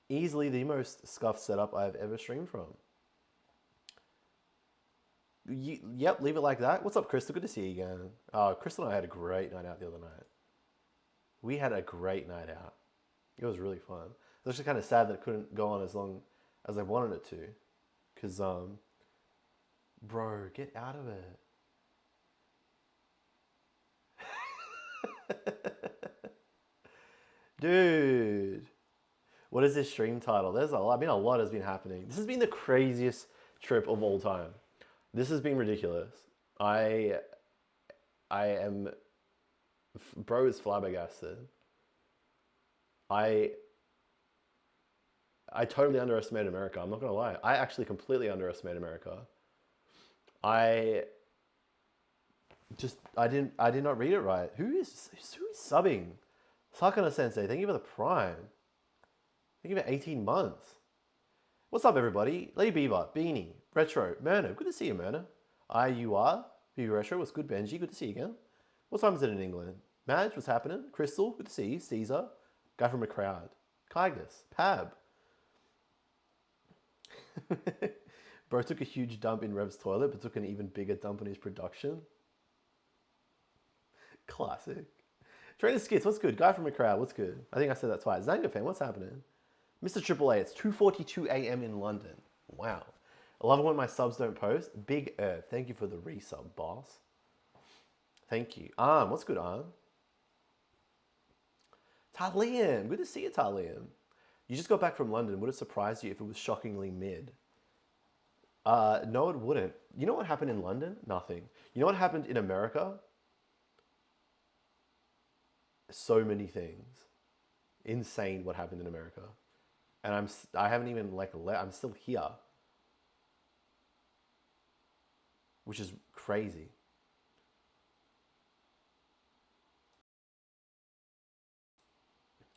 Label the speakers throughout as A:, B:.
A: Easily the most scuffed setup I've ever streamed from. Yep, leave it like that. What's up, Crystal? Good to see you again. Crystal and I had a great night out the other night. We had a great night out. It was really fun. It was just kind of sad that it couldn't go on as long as I wanted it to. Because, bro, get out of it. Dude. What is this stream title? There's a lot. I mean, a lot has been happening. This has been the craziest trip of all time. This has been ridiculous. I, I am, bro is flabbergasted. I, I totally underestimated America. I'm not gonna lie. I actually completely underestimated America. I I did not read it right. Who is subbing? Sakana Sensei, thank you for the prime. Thank you for 18 months. What's up, everybody? Lady Beaver, Beanie, Retro, Myrna. Good to see you, Myrna. IUR, BB Retro. What's good, Benji? Good to see you again. What time is it in England? Madge, what's happening? Crystal, good to see you. Caesar, guy from a crowd. Kygus, Pab. Bro took a huge dump in Rev's toilet, but took an even bigger dump in his production. Classic. Trainer Skits, what's good? Guy from a crowd, what's good? I think I said that twice. Zanga fan, what's happening? Mr. Triple A, it's 2:42 a.m. in London. Wow. I love it when my subs don't post. Big Earth, thank you for the resub, boss. Thank you. What's good, Arm? Taliam, good to see you, Taliam. You just got back from London. Would it surprise you if it was shockingly mid? No, it wouldn't. You know what happened in London? Nothing. You know what happened in America? So many things. Insane what happened in America. And I haven't even I'm still here. Which is crazy.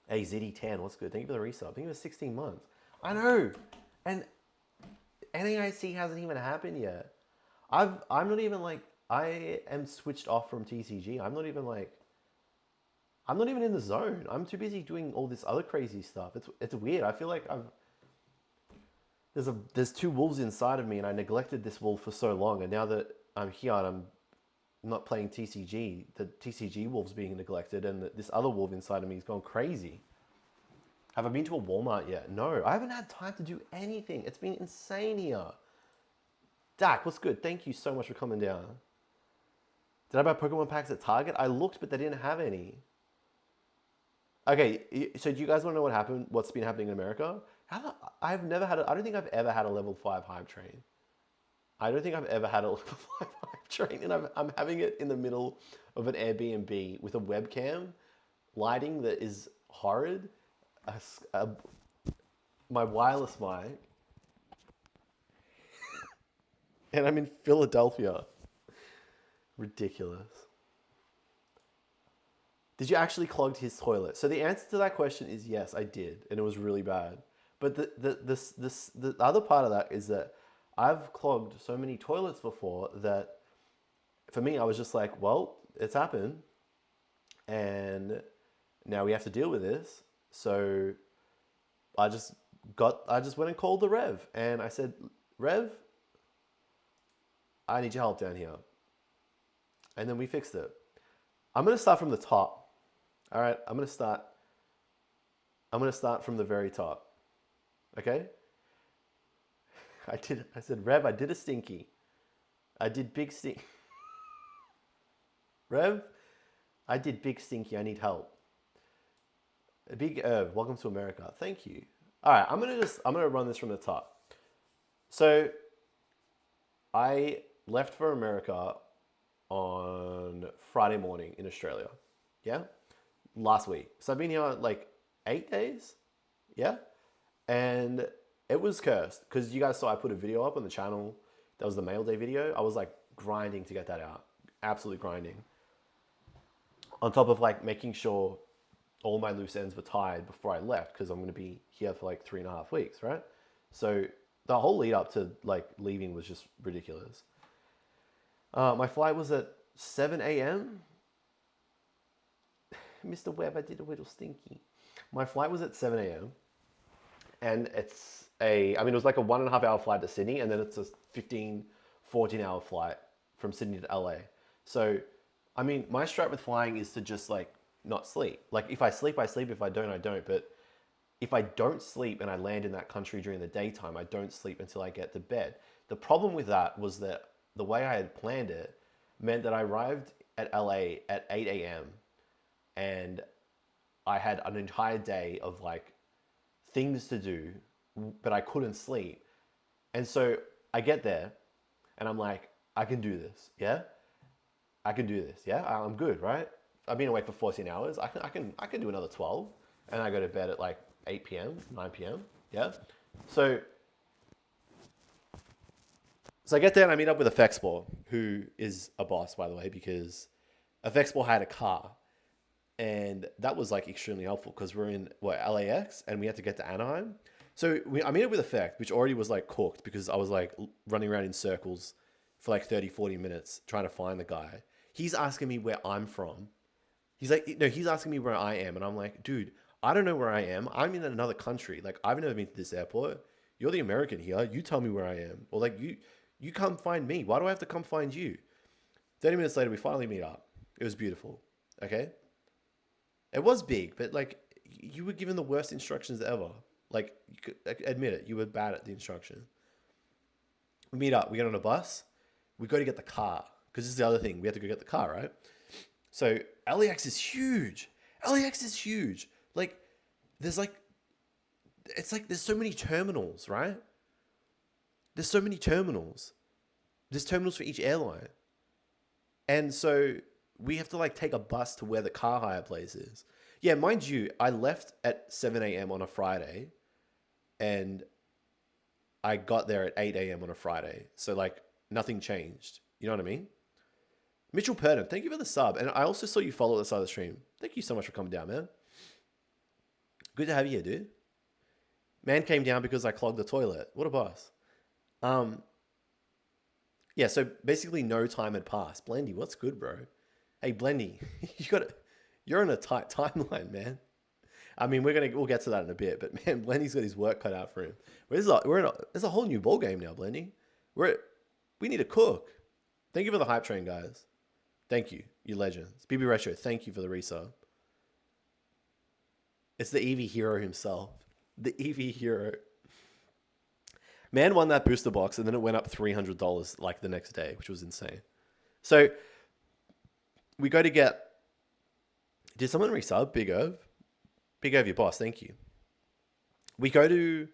A: Hey, ZD10, what's good? Thank you for the resub. Thank you for 16 months. I know. And NAIC hasn't even happened yet. I'm not even like, I am switched off from TCG. I'm not even in the zone. I'm too busy doing all this other crazy stuff. It's weird. I feel like there's two wolves inside of me, and I neglected this wolf for so long. And now that I'm here and I'm not playing TCG, the TCG wolf's being neglected, and this other wolf inside of me is going crazy. Have I been to a Walmart yet? No, I haven't had time to do anything. It's been insane here. Dak, what's good? Thank you so much for coming down. Did I buy Pokemon packs at Target? I looked, but they didn't have any. Okay, so do you guys want to know what happened? What's been happening in America? I've never had. I don't think I've ever had a level 5 hype train. I don't think I've ever had a level 5 hype train, and I'm having it in the middle of an Airbnb with a webcam, lighting that is horrid, my wireless mic, and I'm in Philadelphia. Ridiculous. Did you actually clog his toilet? So the answer to that question is yes, I did, and it was really bad. But the other part of that is that I've clogged so many toilets before that for me I was just like, well, it's happened, and now we have to deal with this. So I just went and called the Rev, and I said, Rev, I need your help down here, and then we fixed it. I'm gonna start from the top. All right, I'm gonna start from the very top. Okay? I said, Rev, I did a stinky. I did big stink. Rev, I did big stinky. I need help. Big Herb, welcome to America. Thank you. All right, I'm gonna run this from the top. So I left for America on Friday morning in Australia. Yeah? Last week. So I've been here like 8 days. Yeah? And it was cursed because you guys saw I put a video up on the channel. That was the mail day video. I was like grinding to get that out. Absolute grinding. On top of like making sure all my loose ends were tied before I left because I'm going to be here for like 3.5 weeks, right? So the whole lead up to like leaving was just ridiculous. My flight was at 7 a.m. Mr. Webb, I did a little stinky. My flight was at 7 a.m. And I mean, it was like a 1.5 hour flight to Sydney, and then it's a 15, 14 hour flight from Sydney to LA. So, I mean, my strat with flying is to just like not sleep. Like if I sleep, I sleep. If I don't, I don't. But if I don't sleep and I land in that country during the daytime, I don't sleep until I get to bed. The problem with that was that the way I had planned it meant that I arrived at LA at 8 a.m. and I had an entire day of like things to do, but I couldn't sleep. And so I get there and I'm like, I can do this. Yeah. I can do this. Yeah. I'm good. Right. I've been awake for 14 hours. I can do another 12 and I go to bed at like 8 p.m., 9 p.m. Yeah. So, so I get there and I meet up with Effexport, who is a boss, by the way, because Effexport had a car. And that was like extremely helpful because we're in LAX and we had to get to Anaheim. So I meet up with Effect, which already was like cooked because I was like running around in circles for like 30, 40 minutes trying to find the guy. He's asking me where I'm from. He's like, no, he's asking me where I am. And I'm like, dude, I don't know where I am. I'm in another country. Like, I've never been to this airport. You're the American here. You tell me where I am. Or like, you come find me. Why do I have to come find you? 30 minutes later, we finally meet up. It was beautiful. Okay. It was big, but like, you were given the worst instructions ever. Like, you could admit it. You were bad at the instruction. We meet up. We get on a bus. We go to get the car. Because this is the other thing. We have to go get the car, right? So LAX is huge. LAX is huge. Like, there's like, it's like there's so many terminals, right? There's so many terminals. There's terminals for each airline. And so we have to like take a bus to where the car hire place is. Yeah, mind you, I left at 7 a.m. on a Friday and I got there at 8 a.m. on a Friday. So like nothing changed. You know what I mean? Mitchell Purdom, thank you for the sub. And I also saw you follow the side of the stream. Thank you so much for coming down, man. Good to have you here, dude. Man came down because I clogged the toilet. What a boss. Yeah, so basically no time had passed. Blendy, what's good, bro? Hey, Blendy, you're on a tight timeline, man. I mean, we'll get to that in a bit, but man, Blendy's got his work cut out for him. There's a whole new ball game now, Blendy. We need to cook. Thank you for the hype train, guys. Thank you, you legends. BB Retro, thank you for the resub. It's the Eevee hero himself. The Eevee hero. Man won that booster box, and then it went up $300 like the next day, which was insane. So we go to get. Did someone resub? Big Irv? Big Irv, your boss. Thank you. We go to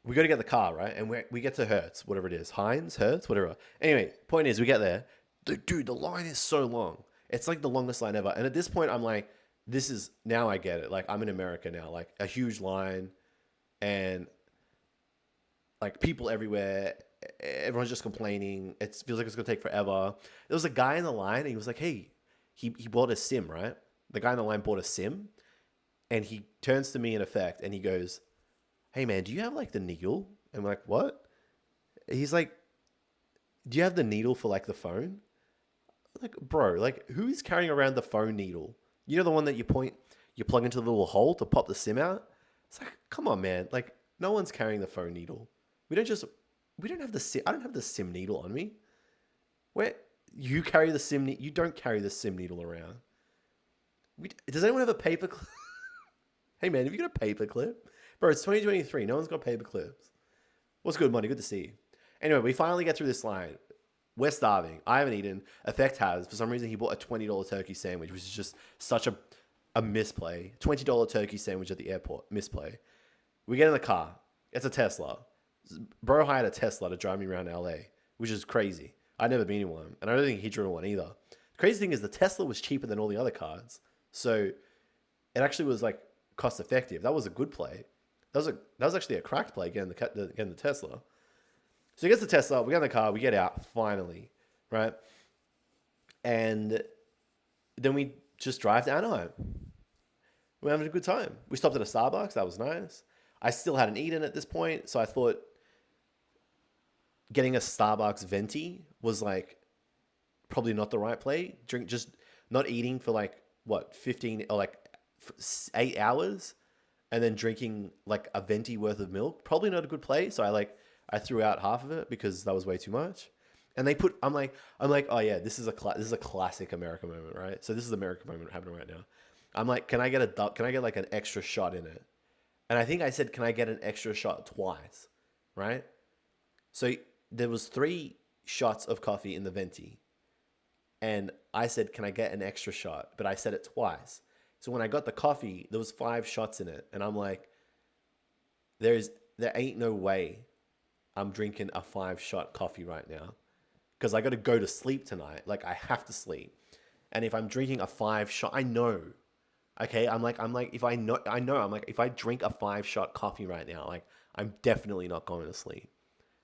A: get the car, right? And we get to Hertz, whatever it is. Heinz, Hertz, whatever. Anyway, point is, we get there. Dude, the line is so long. It's like the longest line ever. And at this point, I'm like, now I get it. Like, I'm in America now. Like, a huge line. And, like, people everywhere. Everyone's just complaining. It feels like it's going to take forever. There was a guy in the line, and he was like, hey, he bought a sim, right? The guy in the line bought a sim. And he turns to me in effect, and he goes, hey, man, do you have, like, the needle? And we're like, what? He's like, do you have the needle for, like, the phone? Like, bro, like, who is carrying around the phone needle? You know the one that you plug into the little hole to pop the SIM out? It's like, come on, man. Like, no one's carrying the phone needle. We don't have the SIM. I don't have the SIM needle on me. Where you carry the SIM you don't carry the SIM needle around. Does anyone have a paper clip? Hey, man, have you got a paper clip? Bro, it's 2023. No one's got paper clips. What's good, Money? Good to see you. Anyway, we finally get through this line. We're starving. I haven't eaten. Effect has. For some reason, he bought a $20 turkey sandwich, which is just such a misplay. $20 turkey sandwich at the airport. Misplay. We get in the car. It's a Tesla. Bro hired a Tesla to drive me around LA, which is crazy. I'd never been in one, and I don't think he drove one either. The crazy thing is the Tesla was cheaper than all the other cars. So it actually was like cost effective. That was a good play. That was actually a cracked play, getting the Tesla. So he gets the Tesla, we get in the car, we get out, finally, right? And then we just drive to Anaheim. We're having a good time. We stopped at a Starbucks, that was nice. I still hadn't eaten at this point, so I thought getting a Starbucks venti was like probably not the right play. Just not eating for like, 15 or like 8 hours and then drinking like a venti worth of milk. Probably not a good play. So I threw out half of it because that was way too much. And I'm like, oh yeah, this is a classic America moment, right? So this is America moment happening right now. I'm like, can I get like an extra shot in it? And I think I said, can I get an extra shot twice, right? So there was 3 shots of coffee in the venti, and I said, can I get an extra shot? But I said it twice. So when I got the coffee, there was 5 shots in it, and I'm like, there ain't no way I'm drinking a 5 shot coffee right now because I got to go to sleep tonight. Like I have to sleep, and if I'm drinking a 5 shot, I know. Okay, I'm like, if I know, I'm like, if I drink a 5 shot coffee right now, like I'm definitely not going to sleep,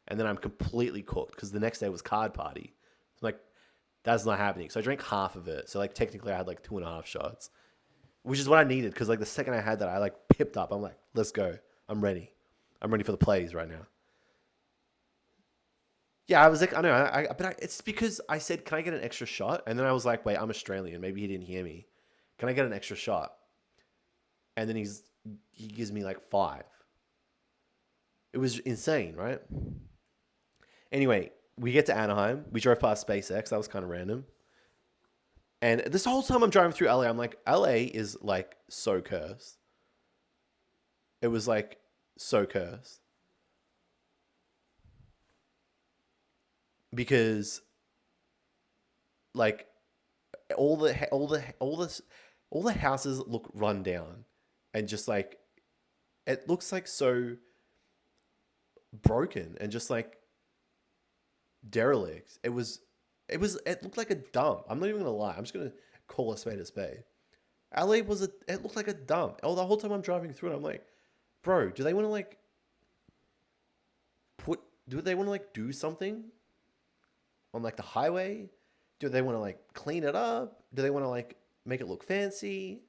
A: and then I'm completely cooked because the next day was card party. So like, that's not happening. So I drank half of it. So like technically I had like 2.5 shots, which is what I needed because like the second I had that, I like pipped up. I'm like, let's go. I'm ready. I'm ready for the plays right now. Yeah, I was like, I know, it's because I said, can I get an extra shot? And then I was like, wait, I'm Australian. Maybe he didn't hear me. Can I get an extra shot? And then he gives me like 5. It was insane, right? Anyway, we get to Anaheim. We drove past SpaceX. That was kind of random. And this whole time I'm driving through LA, I'm like, LA is like so cursed. It was like so cursed because like all the houses look run down and just like it looks like so broken and just like derelict. It looked like a dump. I'm not even gonna lie. I'm just gonna call a spade a spade. LA it looked like a dump. Oh, the whole time I'm driving through it, I'm like, bro, do they want to like put? Do they want to like do something on like the highway? Do they want to like clean it up? Do they want to like make it look fancy?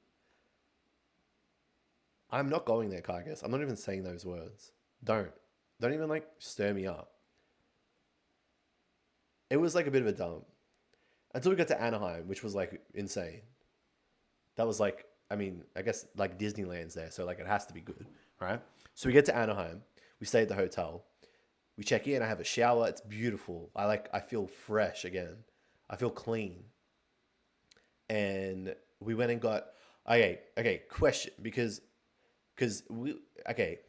A: I'm not going there, Cargus. I'm not even saying those words. Don't even like stir me up. It was like a bit of a dump until we got to Anaheim, which was like insane. That was like, I mean, I guess like Disneyland's there, so like it has to be good, right? So we get to Anaheim, we stay at the hotel, we check in, I have a shower, it's beautiful. I feel fresh again. I feel clean. And we went and got okay, question because we okay,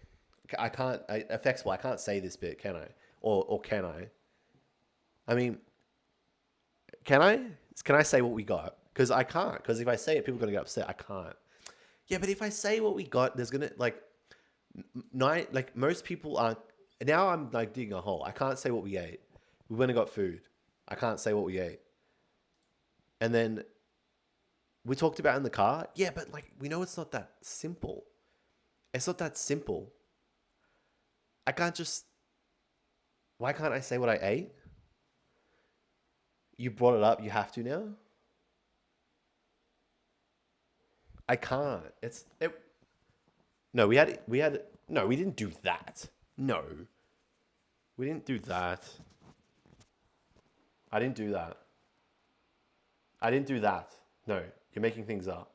A: I can't effects well, I can't say this bit, can I? Or can I? I mean, can I? Can I say what we got? Because I can't. Because if I say it, people are gonna get upset. I can't. Yeah, but if I say what we got, there's gonna like night like most people aren't. Now I'm like digging a hole. I can't say what we ate. We went and got food. I can't say what we ate. And then we talked about in the car. Yeah, but like we know it's not that simple. It's not that simple. I can't just. Why can't I say what I ate? You brought it up. You have to now. I can't. It's it. No, we had no. We didn't do that. No, we didn't do that. I didn't do that. I didn't do that. No, you're making things up.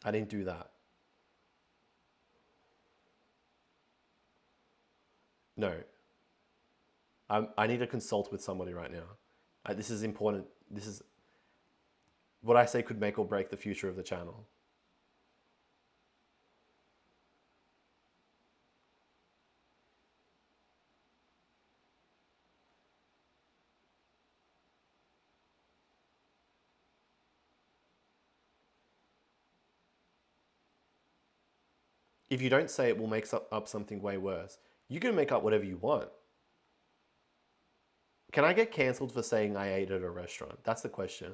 A: I didn't do that. No, I need to consult with somebody right now. This is important. This is what I say could make or break the future of the channel. If you don't say it, we'll make up something way worse. You can make up whatever you want. Can I get cancelled for saying I ate at a restaurant? That's the question.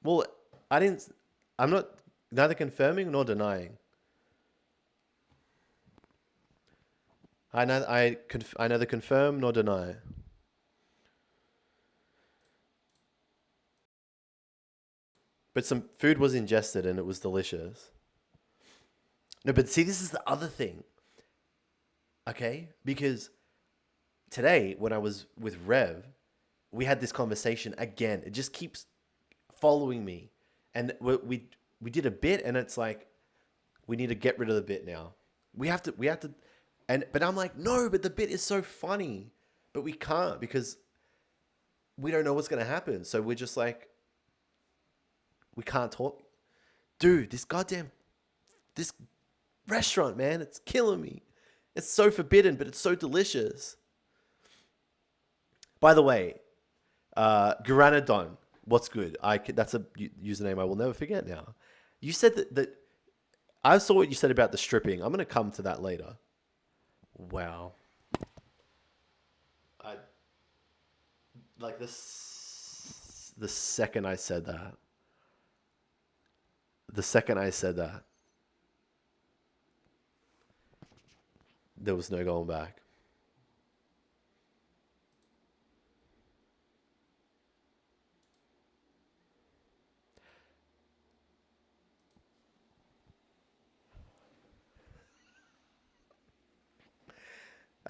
A: Well, I didn't. I'm not neither confirming nor denying. I neither confirm nor deny. But some food was ingested and it was delicious. No, but see, this is the other thing. Okay? Because today, when I was with Rev, we had this conversation again. It just keeps following me. And we did a bit and it's like, we need to get rid of the bit now. We have to, but I'm like, no, but the bit is so funny. But we can't because we don't know what's going to happen. So we're just like, we can't talk. Dude, this restaurant, man, it's killing me. It's so forbidden, but it's so delicious. By the way, Guranadon, what's good? That's a username I will never forget now. You said that I saw what you said about the stripping. I'm going to come to that later. Wow. Like this, the second I said that, there was no going back.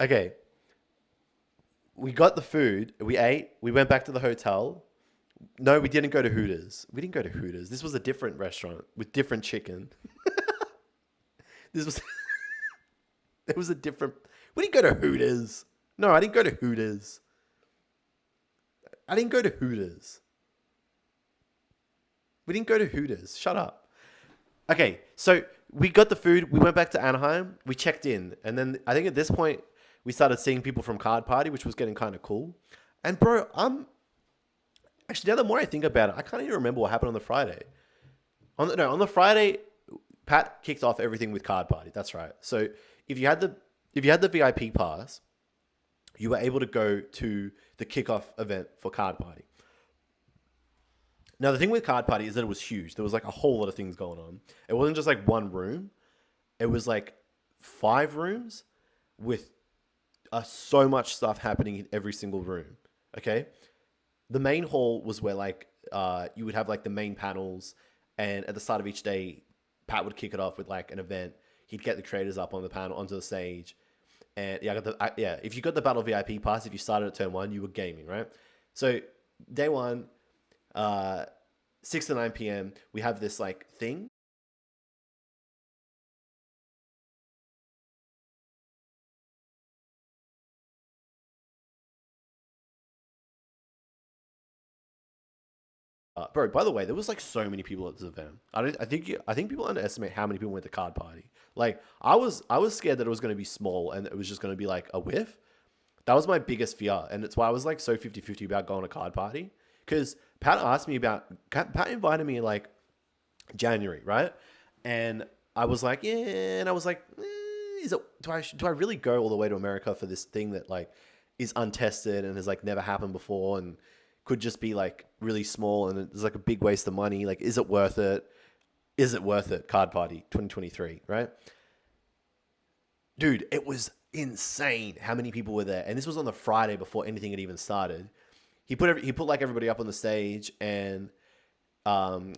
A: Okay. We got the food. We ate. We went back to the hotel. No, we didn't go to Hooters. We didn't go to Hooters. This was a different restaurant with different chicken. This was it was a different. We didn't go to Hooters. No, I didn't go to Hooters. I didn't go to Hooters. We didn't go to Hooters. Shut up. Okay, so we got the food. We went back to Anaheim. We checked in, and then I think at this point we started seeing people from Card Party, which was getting kind of cool. And bro, actually now the more I think about it, I can't even remember what happened on the Friday. On the Friday, Pat kicked off everything with Card Party. That's right. So if you had the VIP pass, you were able to go to the kickoff event for Card Party. Now the thing with Card Party is that it was huge. There was like a whole lot of things going on. It wasn't just like one room. It was like 5 rooms with so much stuff happening in every single room. Okay, the main hall was where like you would have like the main panels, and at the start of each day, Pat would kick it off with like an event. He'd get the creators up on the panel onto the stage, and if you got the Battle VIP pass, if you started at turn 1, you were gaming, right? So day 1, 6 to 9 p.m. we have this like thing. Bro, by the way, there was like so many people at this event. I think people underestimate how many people went to Card Party. Like I was scared that it was going to be small and it was just going to be like a whiff. That was my biggest fear, and it's why I was like so 50-50 about going to Card Party. Because Pat invited me in like January, right? And I was like, yeah, and I was like, do I really go all the way to America for this thing that like is untested and has like never happened before and could just be like really small and it's like a big waste of money? Like, is it worth it? Is it worth it? Card Party 2023, right? Dude, it was insane how many people were there, and this was on the Friday before anything had even started. He put like everybody up on the stage, and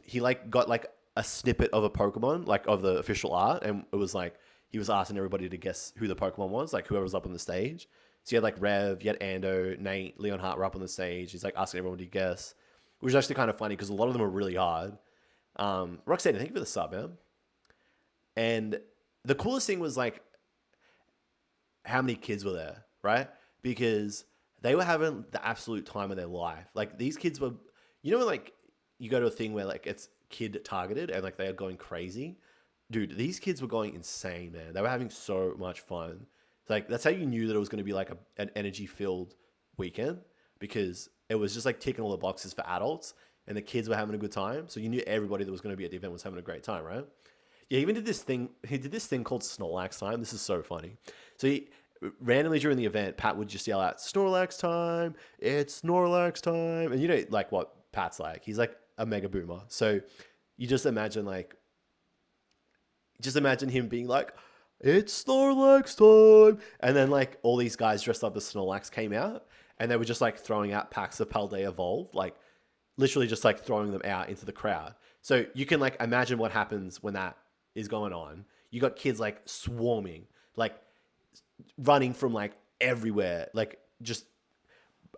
A: he like got like a snippet of a Pokemon, like of the official art, and it was like he was asking everybody to guess who the Pokemon was, like whoever was up on the stage. So you had like Rev, you had Ando, Nate, Leon Hart were up on the stage. He's like asking everyone to guess, which was actually kind of funny because a lot of them were really hard. Roxanne, thank you for the sub, man. And the coolest thing was like how many kids were there, right? Because they were having the absolute time of their life. Like these kids were, like you go to a thing where like it's kid targeted and like they are going crazy. Dude, these kids were going insane, man. They were having so much fun. Like that's how you knew that it was going to be like an energy filled weekend, because it was just like ticking all the boxes for adults and the kids were having a good time. So you knew everybody that was going to be at the event was having a great time, right? Yeah, he even did this thing. He did this thing called Snorlax time. This is so funny. So he randomly during the event, Pat would just yell out Snorlax time. It's Snorlax time, and you know like what Pat's like. He's like a mega boomer. So you just imagine him being like, it's Snorlax time. And then like all these guys dressed up as Snorlax came out and they were just like throwing out packs of Paldea Evolved, like literally just like throwing them out into the crowd. So you can like imagine what happens when that is going on. You got kids like swarming, like running from like everywhere, like just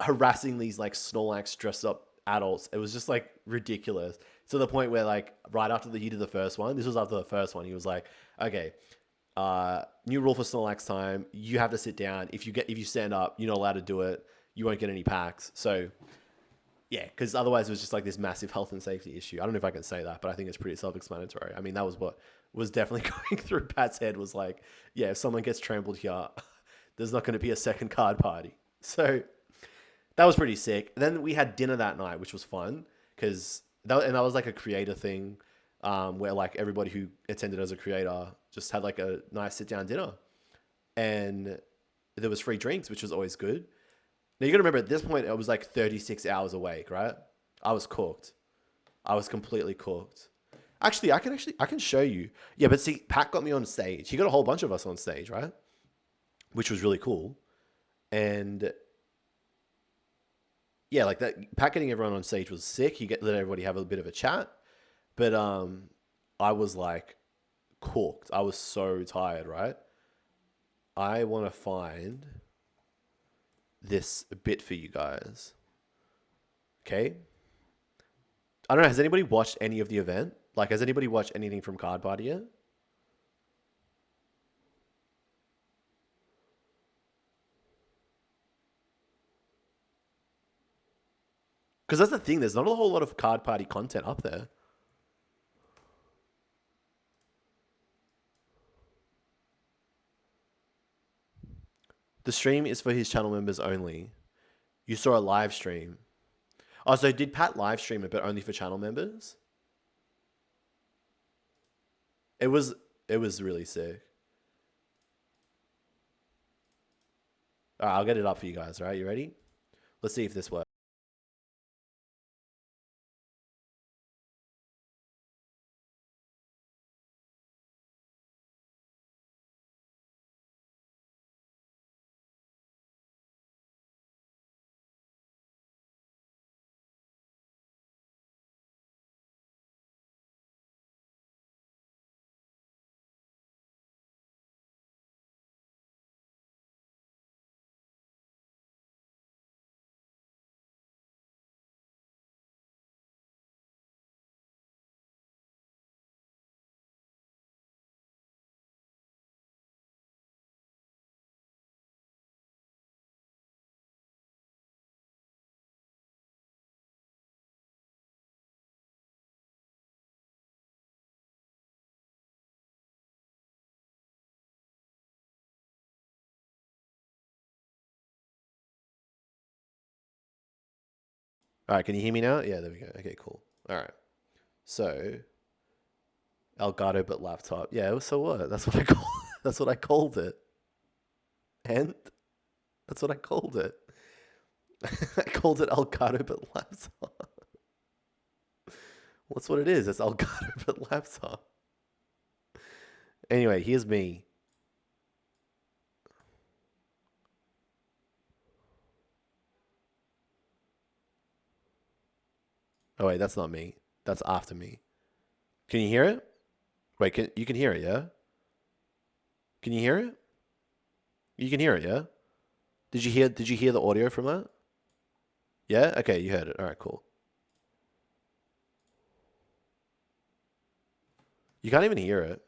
A: harassing these like Snorlax dressed up adults. It was just like ridiculous to the point where like right after he did the first one, this was after the first one, he was like, okay, new rule for Snorlax time. You have to sit down. If you stand up, you're not allowed to do it. You won't get any packs. So yeah, because otherwise it was just like this massive health and safety issue. I don't know if I can say that, but I think it's pretty self-explanatory. I mean, that was what was definitely going through Pat's head was like, yeah, if someone gets trampled here, there's not going to be a second card party. So that was pretty sick. And then we had dinner that night, which was fun because that was like a creator thing, where like everybody who attended as a creator just had like a nice sit down dinner, and there was free drinks, which was always good. Now you got to remember at this point I was like 36 hours awake, right? I was cooked. I was completely cooked. I can show you. Yeah, but see, Pat got me on stage. He got a whole bunch of us on stage, right? Which was really cool. And yeah, like that Pat getting everyone on stage was sick. He let everybody have a bit of a chat. But I was like cooked. I was so tired, right? I want to find this bit for you guys. Okay? I don't know. Has anybody watched any of the event? Like, has anybody watched anything from Card Party yet? Because that's the thing. There's not a whole lot of Card Party content up there. The stream is for his channel members only. You saw a live stream. Oh, so did Pat live stream it, but only for channel members? It was it was really sick. All right, I'll get it up for you guys. All right, you ready? Let's see if this works. All right, can you hear me now? Yeah, there we go. Okay, cool. All right. So Elgato but laptop. Yeah, so what? That's what I call. That's what I called it. And that's what I called it. I called it Elgato but laptop. What's what it is? It's Elgato but laptop. Anyway, here's me. Oh wait, that's not me. That's after me. Can you hear it? Wait, you can hear it, yeah? Can you hear it? You can hear it, yeah? Did you hear the audio from that? Yeah? Okay, you heard it. All right, cool. You can't even hear it.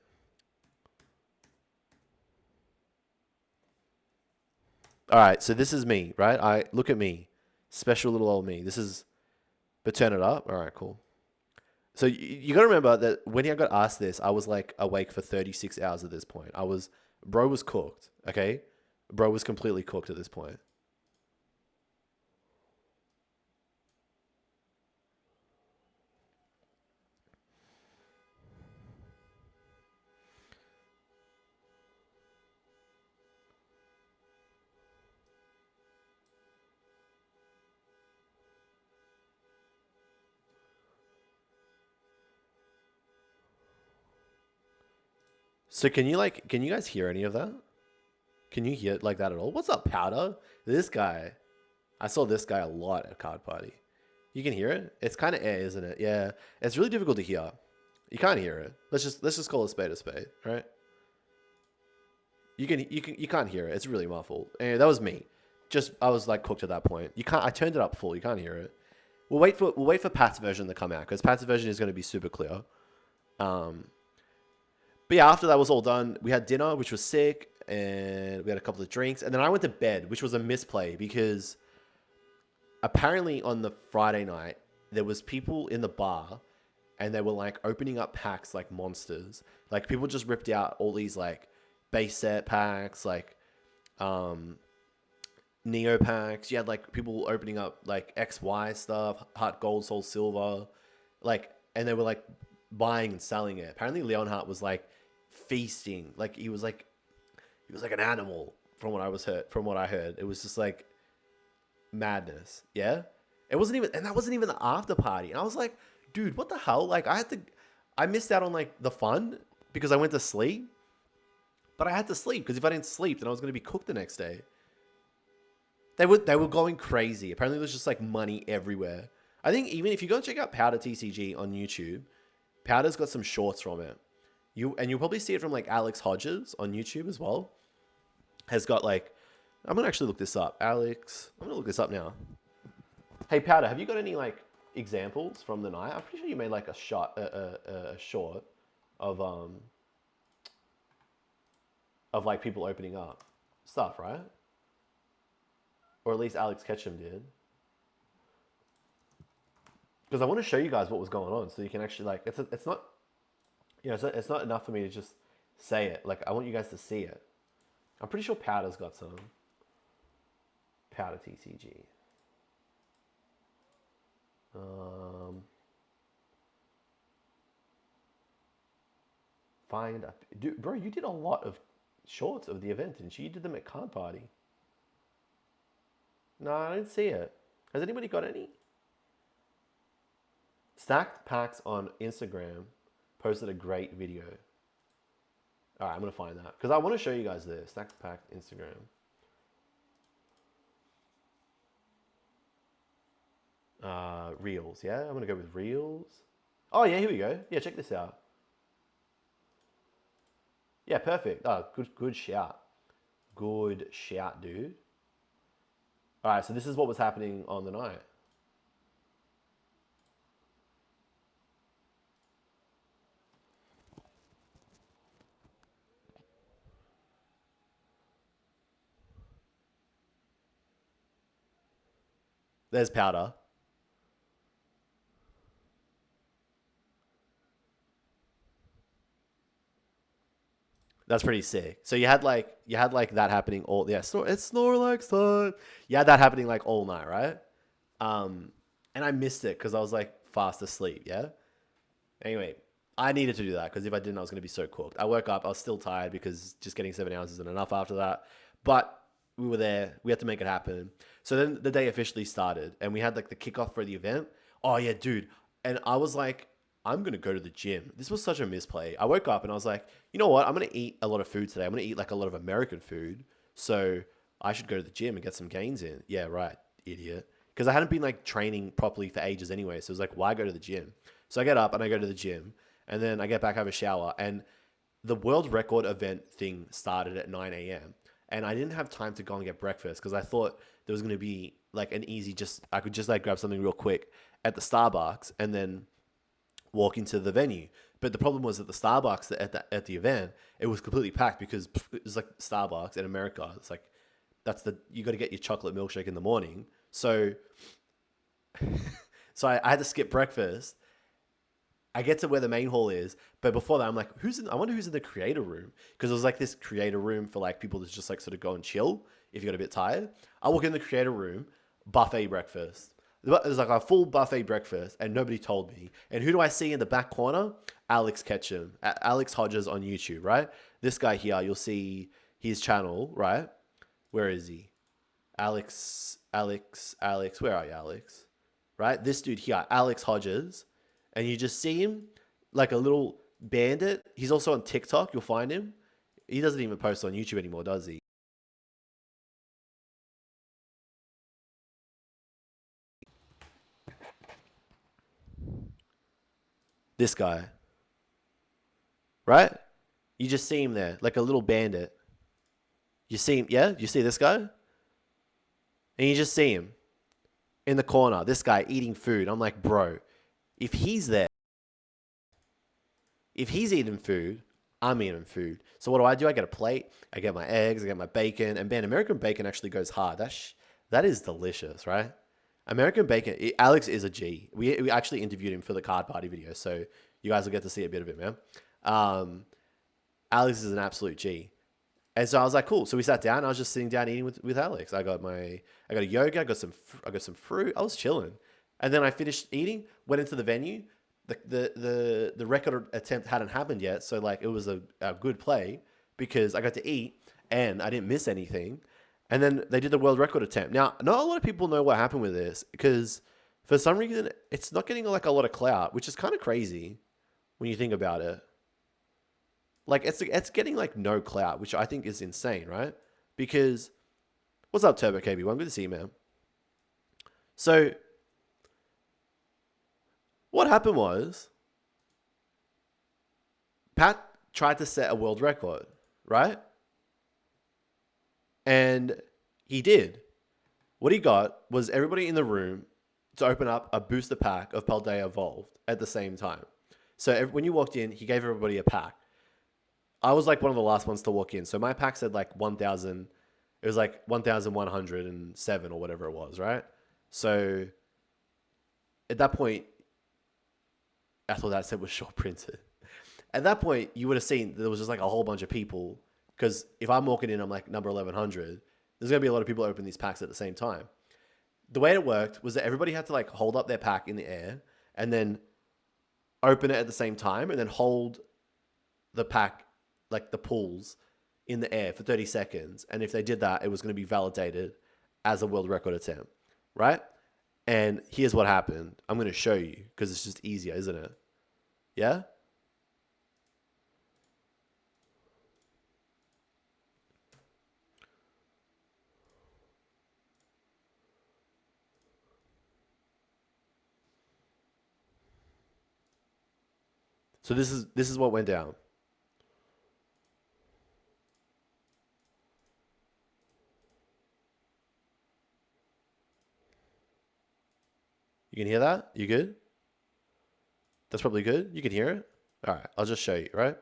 A: All right, so this is me, right? I look at me. Special little old me. This is but turn it up. All right, cool. So you got to remember that when I got asked this, I was like awake for 36 hours at this point. Bro was cooked, okay? Bro was completely cooked at this point. So can you guys hear any of that? Can you hear it like that at all? What's up, Powder? This guy. I saw this guy a lot at Card Party. You can hear it? It's kind of air, isn't it? Yeah. It's really difficult to hear. You can't hear it. Let's just call a spade, right? You can't hear it. It's really muffled. And that was me. Just I was like cooked at that point. You can't I turned it up full. You can't hear it. We'll wait for Pat's version to come out because Pat's version is going to be super clear. But yeah, after that was all done, we had dinner, which was sick, and we had a couple of drinks, and then I went to bed, which was a misplay because apparently on the Friday night there was people in the bar, and they were like opening up packs like monsters. Like people just ripped out all these like base set packs, like Neo packs. You had like people opening up like XY stuff, Heart Gold, Soul Silver, like, and they were like buying and selling it. Apparently Leonhardt was like feasting, like he was like an animal from what I heard. It was just like madness. Yeah. It wasn't even, and that wasn't even the after party. And I was like, dude, what the hell? Like I missed out on like the fun because I went to sleep, but I had to sleep because if I didn't sleep, then I was going to be cooked the next day. They were going crazy. Apparently there's just like money everywhere. I think even if you go and check out Powder TCG on YouTube, Powder's got some shorts from it. You'll probably see it from like Alex Hodges on YouTube as well. Has got like, I'm gonna actually look this up. I'm gonna look this up now. Hey Powder, have you got any like examples from the night? I'm pretty sure you made like a short of like people opening up stuff, right? Or at least Alex Ketchum did. Because I want to show you guys what was going on, so you can actually like it's not, you know, it's not enough for me to just say it. Like I want you guys to see it. I'm pretty sure Powder's got some. Powder TCG. Find up, dude, bro. You did a lot of shorts of the event, didn't you? You did them at Card Party. No, I don't see it. Has anybody got any? Stacked Packs on Instagram posted a great video. All right, I'm going to find that because I want to show you guys this. Stacked Pack Instagram. Reels, yeah? I'm going to go with Reels. Oh, yeah, here we go. Yeah, check this out. Yeah, perfect. Oh, good shout. Good shout, dude. All right, so this is what was happening on the night. There's Powder. That's pretty sick. So you had like that happening all, yeah. It's Snorlax time. You had that happening like all night, right? And I missed it because I was like fast asleep. Yeah. Anyway, I needed to do that because if I didn't, I was going to be so cooked. I woke up, I was still tired because just getting 7 hours isn't enough after that. But we were there. We had to make it happen. So then the day officially started, and we had like the kickoff for the event. Oh yeah, dude. And I was like, I'm gonna go to the gym. This was such a misplay. I woke up and I was like, you know what? I'm gonna eat a lot of food today. I'm gonna eat like a lot of American food. So I should go to the gym and get some gains in. Yeah, right, idiot. Because I hadn't been like training properly for ages anyway. So it was like, why go to the gym? So I get up and I go to the gym, and then I get back, have a shower, and the world record event thing started at 9 a.m. And I didn't have time to go and get breakfast because I thought there was going to be like an easy, I could just like grab something real quick at the Starbucks and then walk into the venue. But the problem was at the Starbucks at the event, it was completely packed because it was like Starbucks in America. It's like, you got to get your chocolate milkshake in the morning. So, I had to skip breakfast. I get to where the main hall is, but before that, I'm like, I wonder who's in the creator room, because it was like this creator room for like people to just like sort of go and chill if you got a bit tired. I walk in the creator room, buffet breakfast. There's like a full buffet breakfast, and nobody told me. And who do I see in the back corner? Alex Ketchum, Alex Hodges on YouTube, right? This guy here, you'll see his channel, right? Where is he? Alex, where are you, Alex? Right? This dude here, Alex Hodges. And you just see him like a little Bandit. He's also on TikTok. You'll find him. He doesn't even post on YouTube anymore, does he? This guy. Right? You just see him there, like a little bandit. You see him, yeah? You see this guy? And you just see him in the corner, this guy eating food. I'm like, bro, if he's there, if he's eating food, I'm eating food. So what do? I get a plate, I get my eggs, I get my bacon, and man, American bacon actually goes hard. That is delicious, right? American bacon, Alex is a G. We actually interviewed him for the card party video, so you guys will get to see a bit of it, man. Alex is an absolute G. And so I was like, cool. So we sat down. I was just sitting down eating with Alex. I got a yogurt. I got some fruit. I was chilling. And then I finished eating. Went into the venue. The record attempt hadn't happened yet, so like it was a good play because I got to eat and I didn't miss anything. And then they did the world record attempt. Now, not a lot of people know what happened with this because for some reason it's not getting like a lot of clout, which is kind of crazy when you think about it. Like it's getting like no clout, which I think is insane, right? Because what's up, Turbo KB1? Good to see you, man. So what happened was Pat tried to set a world record, right? And he did. What he got was everybody in the room to open up a booster pack of Paldea Evolved at the same time. So when you walked in, he gave everybody a pack. I was like one of the last ones to walk in. So my pack said like 1,000. It was like 1,107 or whatever it was, right? So at that point, I thought that said was short printed. At that point, you would have seen there was just like a whole bunch of people. Because if I'm walking in, I'm like number 1,100. There's going to be a lot of people open these packs at the same time. The way it worked was that everybody had to like hold up their pack in the air and then open it at the same time and then hold the pack, like the pulls, in the air for 30 seconds. And if they did that, it was going to be validated as a world record attempt, right? And here's what happened. I'm going to show you because it's just easier, isn't it? Yeah? So this is what went down. You can hear that? You good? That's probably good. You can hear it? All right, I'll just show you, right?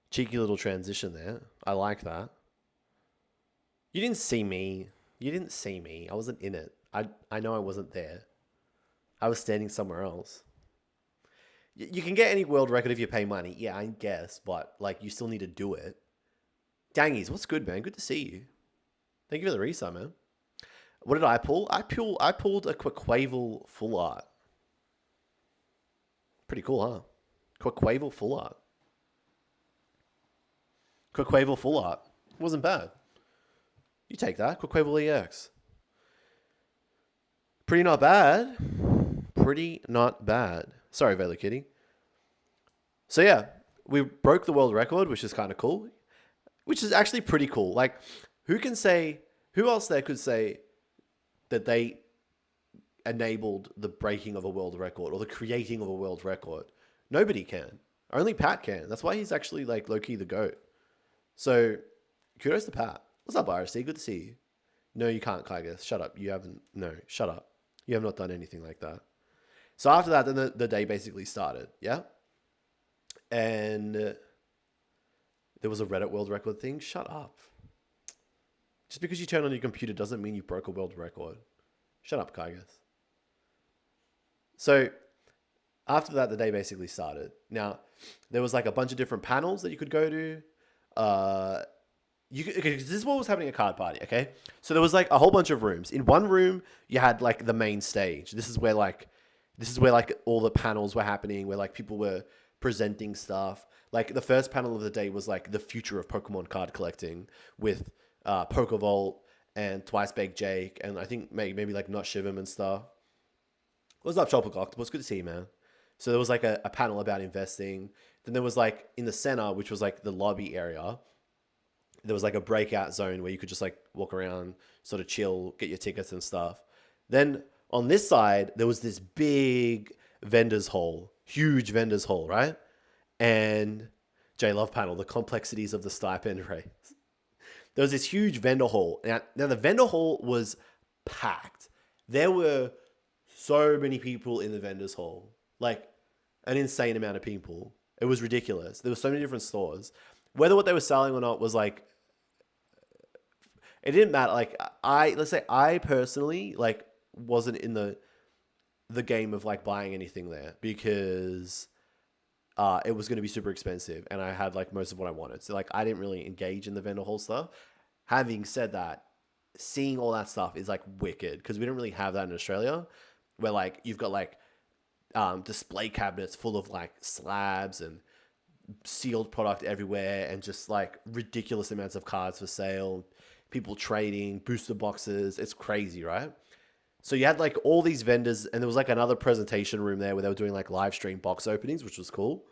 A: Cheeky little transition there. I like that. You didn't see me. You didn't see me. I wasn't in it. I know I wasn't there. I was standing somewhere else. You can get any world record if you pay money. Yeah, I guess, but like you still need to do it. Dangies, what's good, man? Good to see you. Thank you for the resub, man. What did I pull? I pulled a Quaquaval full art. Pretty cool, huh? Quaquaval full art. Quaquaval full art. Wasn't bad. You take that. Quaquaval EX. Pretty not bad. Pretty not bad. Sorry, Vela Kitty. So yeah, we broke the world record, which is kind of cool. Which is actually pretty cool. Like, who else there could say that they enabled the breaking of a world record or the creating of a world record. Nobody can. Only Pat can. That's why he's actually like low-key the GOAT. So kudos to Pat. What's up, RC? Good to see you. No, you can't, Kygus. Shut up. You haven't. No, shut up. You have not done anything like that. So after that, then the day basically started. Yeah. And there was a Reddit world record thing. Shut up. Just because you turn on your computer doesn't mean you broke a world record. Shut up, Kygus. So after that, the day basically started. Now, there was like a bunch of different panels that you could go to. This is what was happening at Card Party, okay? So there was like a whole bunch of rooms. In one room, you had like the main stage. This is where like all the panels were happening, where like people were presenting stuff. Like the first panel of the day was like the future of Pokemon card collecting with PokeVault and Twice Baked Jake, and I think maybe like Not Shivim and stuff. What's up, Tropical Octopus? Good to see you, man. So there was like a panel about investing. Then there was like in the center, which was like the lobby area, there was like a breakout zone where you could just like walk around, sort of chill, get your tickets and stuff. Then on this side, there was this big vendors hall, huge vendors hall, right? And JLove panel, the complexities of the stipend race. There was this huge vendor hall. Now the vendor hall was packed. There were so many people in the vendors hall, like an insane amount of people. It was ridiculous. There were so many different stores. Whether what they were selling or not was like, it didn't matter. Like let's say I personally like wasn't in the game of like buying anything there because it was going to be super expensive and I had like most of what I wanted. So like I didn't really engage in the vendor hall stuff. Having said that, seeing all that stuff is like wicked because we don't really have that in Australia, where like you've got like display cabinets full of like slabs and sealed product everywhere and just like ridiculous amounts of cards for sale, people trading, booster boxes. It's crazy, right? So you had like all these vendors and there was like another presentation room there where they were doing like live stream box openings, which was cool.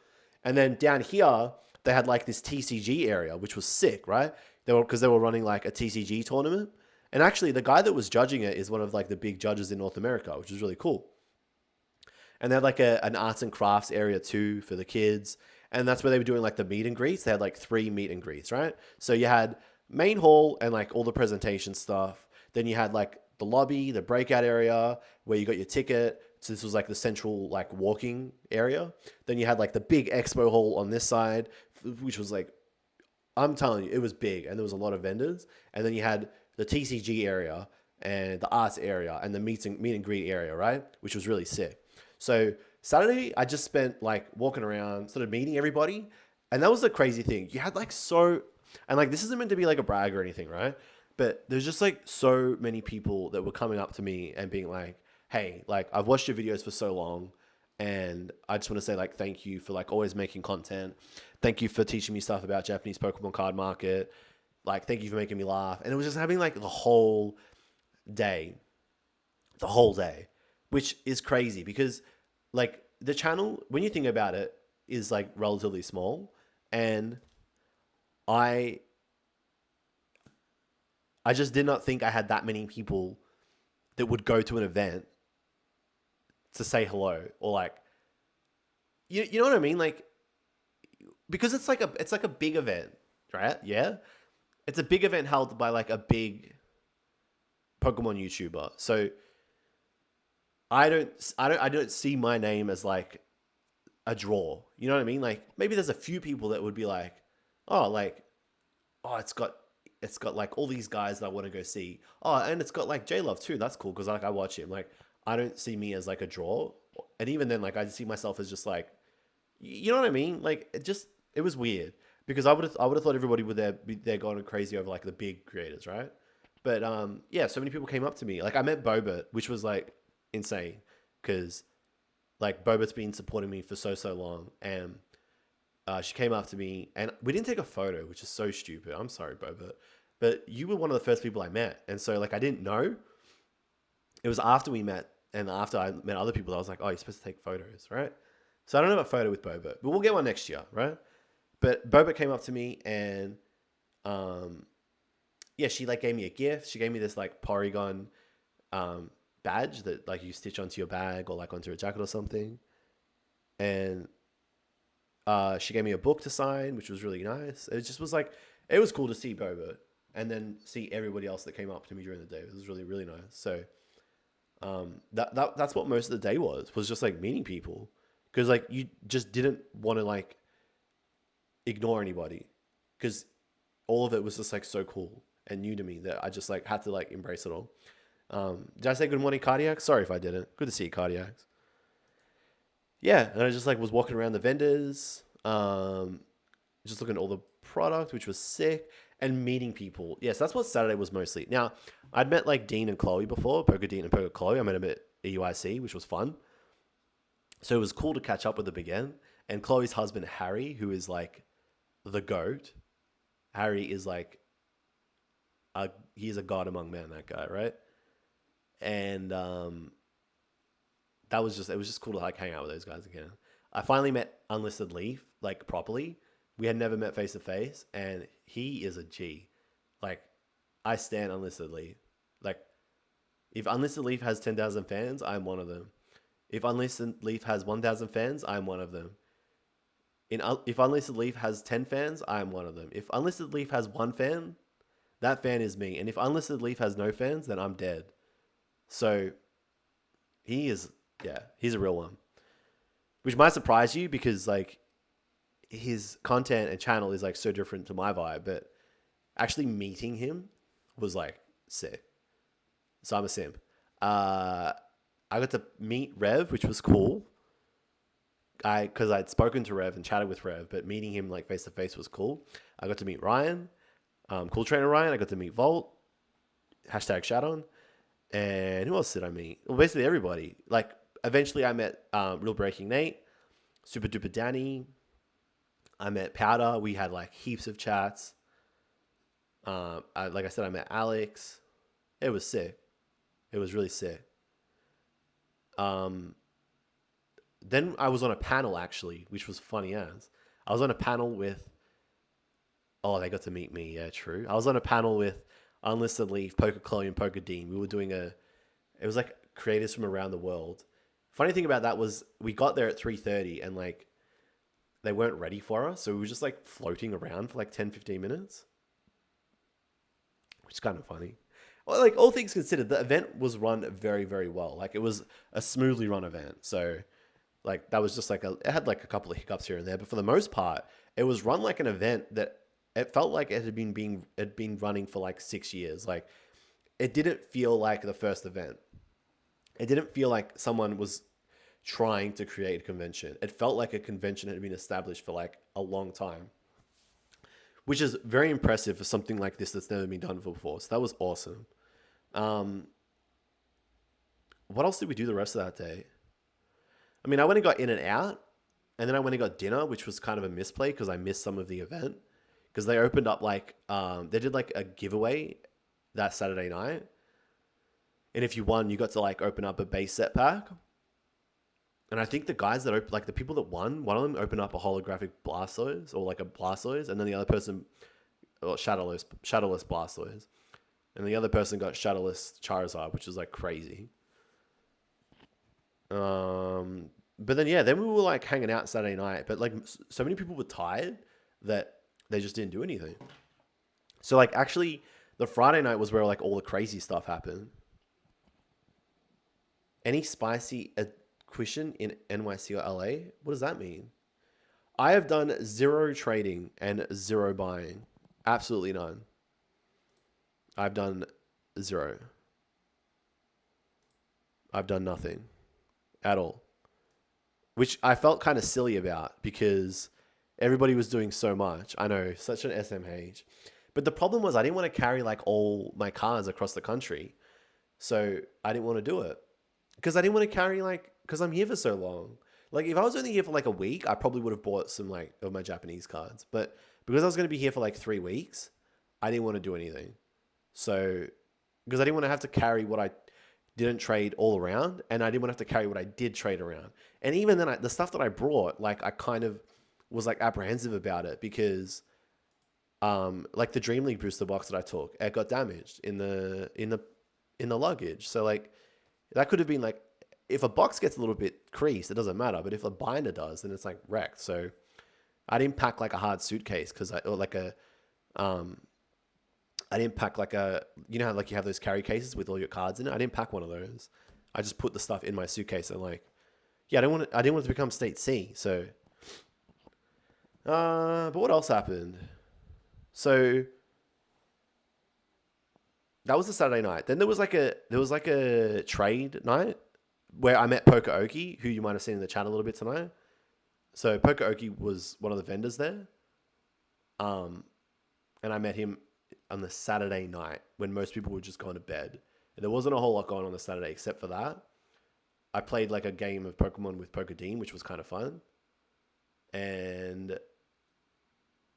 A: And then down here, they had like this TCG area, which was sick, right? Because they were running like a TCG tournament. And actually the guy that was judging it is one of like the big judges in North America, which is really cool. And they had like an arts and crafts area too for the kids. And that's where they were doing like the meet and greets. They had like 3 meet and greets, right? So you had main hall and like all the presentation stuff. Then you had like the lobby, the breakout area where you got your ticket. So this was like the central like walking area. Then you had like the big expo hall on this side, which was like, I'm telling you, it was big and there was a lot of vendors. And then you had the TCG area and the arts area and the meet and greet area, right? Which was really sick. So Saturday, I just spent like walking around, sort of meeting everybody. And that was the crazy thing. You had like and like this isn't meant to be like a brag or anything, right? But there's just like so many people that were coming up to me and being like, hey, like I've watched your videos for so long and I just want to say like thank you for like always making content. Thank you for teaching me stuff about Japanese Pokemon card market. Like thank you for making me laugh. And it was just having like the whole day, which is crazy because like the channel, when you think about it, is like relatively small. And I just did not think I had that many people that would go to an event to say hello or like, you know what I mean? Like, because it's like a big event, right? Yeah. It's a big event held by like a big Pokemon YouTuber. So I don't see my name as like a draw. You know what I mean? Like maybe there's a few people that would be like, oh, it's got like all these guys that I want to go see. Oh, and it's got like JLUV too. That's cool because like I watch him. Like I don't see me as like a draw. And even then, like I see myself as just like, you know what I mean? Like it was weird because I would have thought everybody would be there going crazy over like the big creators, right? But yeah, so many people came up to me. Like I met Bobert, which was like insane because like Bobert's been supporting me for so long, and she came up to me and we didn't take a photo, which is so stupid. I'm sorry, Bobert, but you were one of the first people I met, and so like I didn't know. It was after we met and after I met other people, I was like, oh, you're supposed to take photos, right? So I don't have a photo with Bobert, but we'll get one next year, right? But Bobert came up to me and yeah, she like gave me a gift. She gave me this like Porygon badge that like you stitch onto your bag or like onto a jacket or something. And she gave me a book to sign, which was really nice. It just was like, it was cool to see Boba and then see everybody else that came up to me during the day. It was really, really nice. So that's what most of the day was just like meeting people. Because like you just didn't want to like ignore anybody. Because all of it was just like so cool and new to me that I just like had to like embrace it all. Did I say good morning, Cardiacs? Sorry if I didn't. Good to see you, Cardiacs. Yeah, and I just like was walking around the vendors, just looking at all the product, which was sick, and meeting people. Yes, that's what Saturday was mostly. Now, I'd met like Dean and Chloe before, Poker Dean and Poker Chloe. I met them at EUIC, which was fun. So it was cool to catch up with them again. And Chloe's husband, Harry, who is like the GOAT. Harry is like, he's a god among men, that guy, right? And it was just cool to like hang out with those guys again. I finally met UnlistedLeaf like properly. We had never met face to face, and he is a G. Like, I stand UnlistedLeaf. Like, if UnlistedLeaf has 10,000 fans, I'm one of them. If UnlistedLeaf has 1,000 fans, I'm one of them. If UnlistedLeaf has 10 fans, I'm one of them. If UnlistedLeaf has one fan, that fan is me. And if UnlistedLeaf has no fans, then I'm dead. So he's a real one. Which might surprise you because like his content and channel is like so different to my vibe, but actually meeting him was like sick. So I'm a simp. I got to meet Rev, which was cool. Because I'd spoken to Rev and chatted with Rev, but meeting him like face to face was cool. I got to meet Ryan, Cool Trainer Ryan. I got to meet Volt, hashtag Shadon. And who else did I meet? Well, basically everybody. Like, eventually I met Real Breaking Nate, Super Duper Danny. I met Powder. We had like heaps of chats. Like I said, I met Alex. It was sick. It was really sick. Then I was on a panel actually, which was funny as. I was on a panel with. Oh, they got to meet me. Yeah, true. I was on a panel with UnlistedLeaf, Poker Chloe, and Poker Dean. We were doing it was like creators from around the world. Funny thing about that was we got there at 3:30 and like they weren't ready for us. So we were just like floating around for like 10, 15 minutes, which is kind of funny. Well, like all things considered, the event was run very, very well. Like it was a smoothly run event. So like that was just like it had like a couple of hiccups here and there, but for the most part, it was run like an event that it felt like it had been running for like 6 years. Like it didn't feel like the first event. It didn't feel like someone was trying to create a convention. It felt like a convention had been established for like a long time, which is very impressive for something like this that's never been done before. So that was awesome. What else did we do the rest of that day? I mean, I went and got in and out, and then I went and got dinner, which was kind of a misplay because I missed some of the event. Because they opened up like, they did like a giveaway that Saturday night. And if you won, you got to like open up a base set pack. And I think the guys that like the people that won, one of them opened up a holographic Blastoise or like a Blastoise, and then the other person, shadowless Blastoise, and the other person got shadowless Charizard, which is like crazy. But then then we were like hanging out Saturday night, but like so many people were tired that they just didn't do anything. So like actually, the Friday night was where like all the crazy stuff happened. Any spicy acquisition in NYC or LA? What does that mean? I have done 0 trading and 0 buying. Absolutely none. I've done 0. I've done nothing at all. Which I felt kind of silly about because everybody was doing so much. I know, such an SMH. But the problem was I didn't want to carry like all my cards across the country. So I didn't want to do it. Because I didn't want to carry because I'm here for so long. Like if I was only here for like a week, I probably would have bought some like of my Japanese cards. But because I was going to be here for like 3 weeks, I didn't want to do anything. So, because I didn't want to have to carry what I didn't trade all around, and I didn't want to have to carry what I did trade around. And even then, the stuff that I brought, like I kind of was like apprehensive about it because, like the Dream League booster box that I took, it got damaged in the luggage. So like That could have been like, if a box gets a little bit creased, it doesn't matter. But if a binder does, then it's like wrecked. So I didn't pack like a hard suitcase I didn't pack like you know how like you have those carry cases with all your cards in it? I didn't pack one of those. I just put the stuff in my suitcase and like, yeah, I didn't want it to become state C. So, but what else happened? So that was the Saturday night. Then there was like a trade night where I met PokeRev, who you might have seen in the chat a little bit tonight. So PokeRev was one of the vendors there. And I met him on the Saturday night when most people were just going to bed. And there wasn't a whole lot going on Saturday except for that. I played like a game of Pokemon with Pokedean, which was kind of fun. And